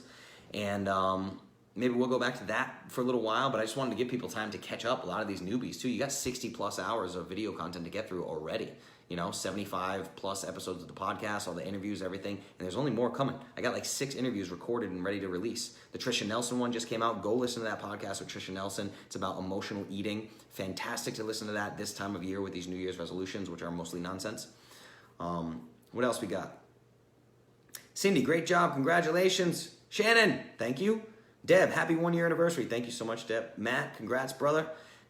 S1: And maybe we'll go back to that for a little while, but I just wanted to give people time to catch up. A lot of these newbies too. You got 60 plus hours of video content to get through already. 75 plus episodes of the podcast, all the interviews, everything. And there's only more coming. I got like 6 interviews recorded and ready to release. The Trisha Nelson one just came out. Go listen to that podcast with Trisha Nelson. It's about emotional eating. Fantastic to listen to that this time of year with these New Year's resolutions, which are mostly nonsense. What else we got? Cindy, great job. Congratulations. Shannon, thank you. Deb, happy 1-year anniversary. Thank you so much, Deb. Matt, congrats, brother.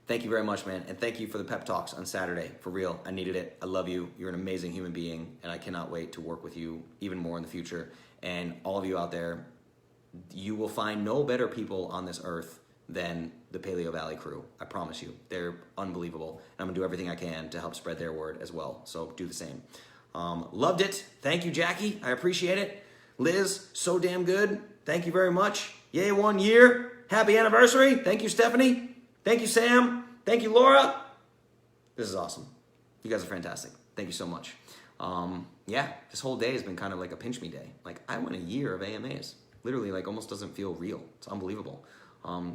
S1: Thank you very much, man. And thank you for the pep talks on Saturday. For real, I needed it. I love you. You're an amazing human being, and I cannot wait to work with you even more in the future. And all of you out there, you will find no better people on this earth than the Paleo Valley crew. I promise you. They're unbelievable. And I'm going to do everything I can to help spread their word as well. So do the same. Loved it. Thank you, Jackie. I appreciate it. Liz, so damn good. Thank you very much. Yay, 1 year. Happy anniversary. Thank you, Stephanie. Thank you, Sam. Thank you, Laura. This is awesome. You guys are fantastic. Thank you so much. This whole day has been kind of like a pinch me day. Like, I went a year of AMAs. Literally, like, almost doesn't feel real. It's unbelievable.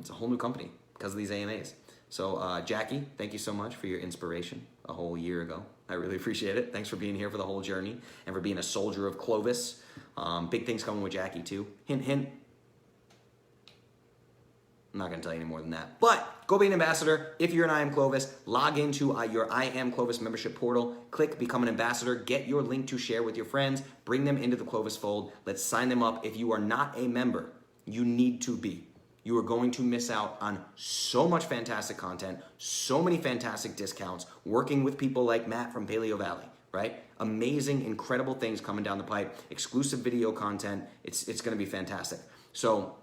S1: It's a whole new company because of these AMAs. So, Jackie, thank you so much for your inspiration a whole year ago. I really appreciate it. Thanks for being here for the whole journey and for being a soldier of Clovis. Big things coming with Jackie, too. Hint, hint. I'm not going to tell you any more than that. But go be an ambassador. If you're an I Am Clovis, log into your I Am Clovis membership portal. Click Become an Ambassador. Get your link to share with your friends. Bring them into the Clovis fold. Let's sign them up. If you are not a member, you need to be. You are going to miss out on so much fantastic content, so many fantastic discounts, working with people like Matt from Paleo Valley, right? Amazing, incredible things coming down the pipe. Exclusive video content. It's going to be fantastic. So,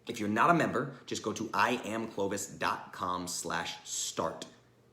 S1: if you're not a member, just go to iamclovis.com/start. START.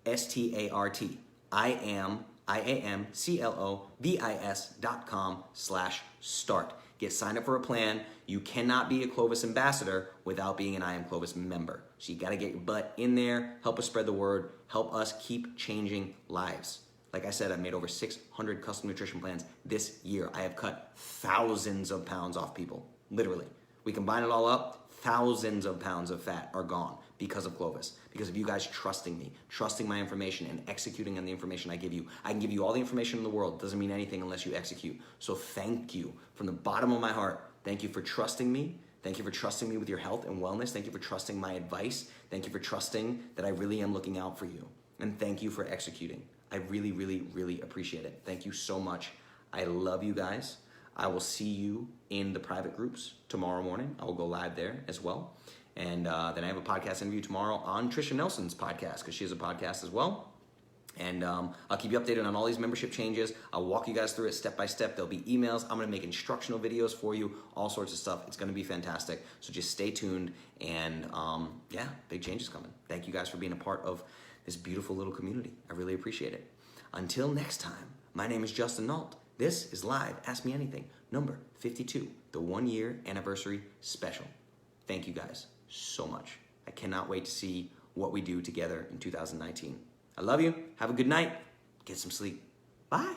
S1: iamclovis.com/start. Get signed up for a plan. You cannot be a Clovis ambassador without being an I Am Clovis member. So you got to get your butt in there, help us spread the word, help us keep changing lives. Like I said, I've made over 600 custom nutrition plans this year. I have cut thousands of pounds off people, literally. We combine it all up, thousands of pounds of fat are gone because of Clovis, because of you guys trusting me, trusting my information and executing on the information I give you. I can give you all the information in the world. It doesn't mean anything unless you execute. So thank you from the bottom of my heart. Thank you for trusting me. Thank you for trusting me with your health and wellness. Thank you for trusting my advice. Thank you for trusting that I really am looking out for you. And thank you for executing. I really, really, really appreciate it. Thank you so much. I love you guys. I will see you in the private groups tomorrow morning. I will go live there as well. And then I have a podcast interview tomorrow on Trisha Nelson's podcast because she has a podcast as well. And I'll keep you updated on all these membership changes. I'll walk you guys through it step by step. There'll be emails. I'm going to make instructional videos for you, all sorts of stuff. It's going to be fantastic. So just stay tuned. And big changes coming. Thank you guys for being a part of this beautiful little community. I really appreciate it. Until next time, my name is Justin Nault. This is Live Ask Me Anything, number 52, the 1-year anniversary special. Thank you guys so much. I cannot wait to see what we do together in 2019. I love you. Have a good night. Get some sleep. Bye.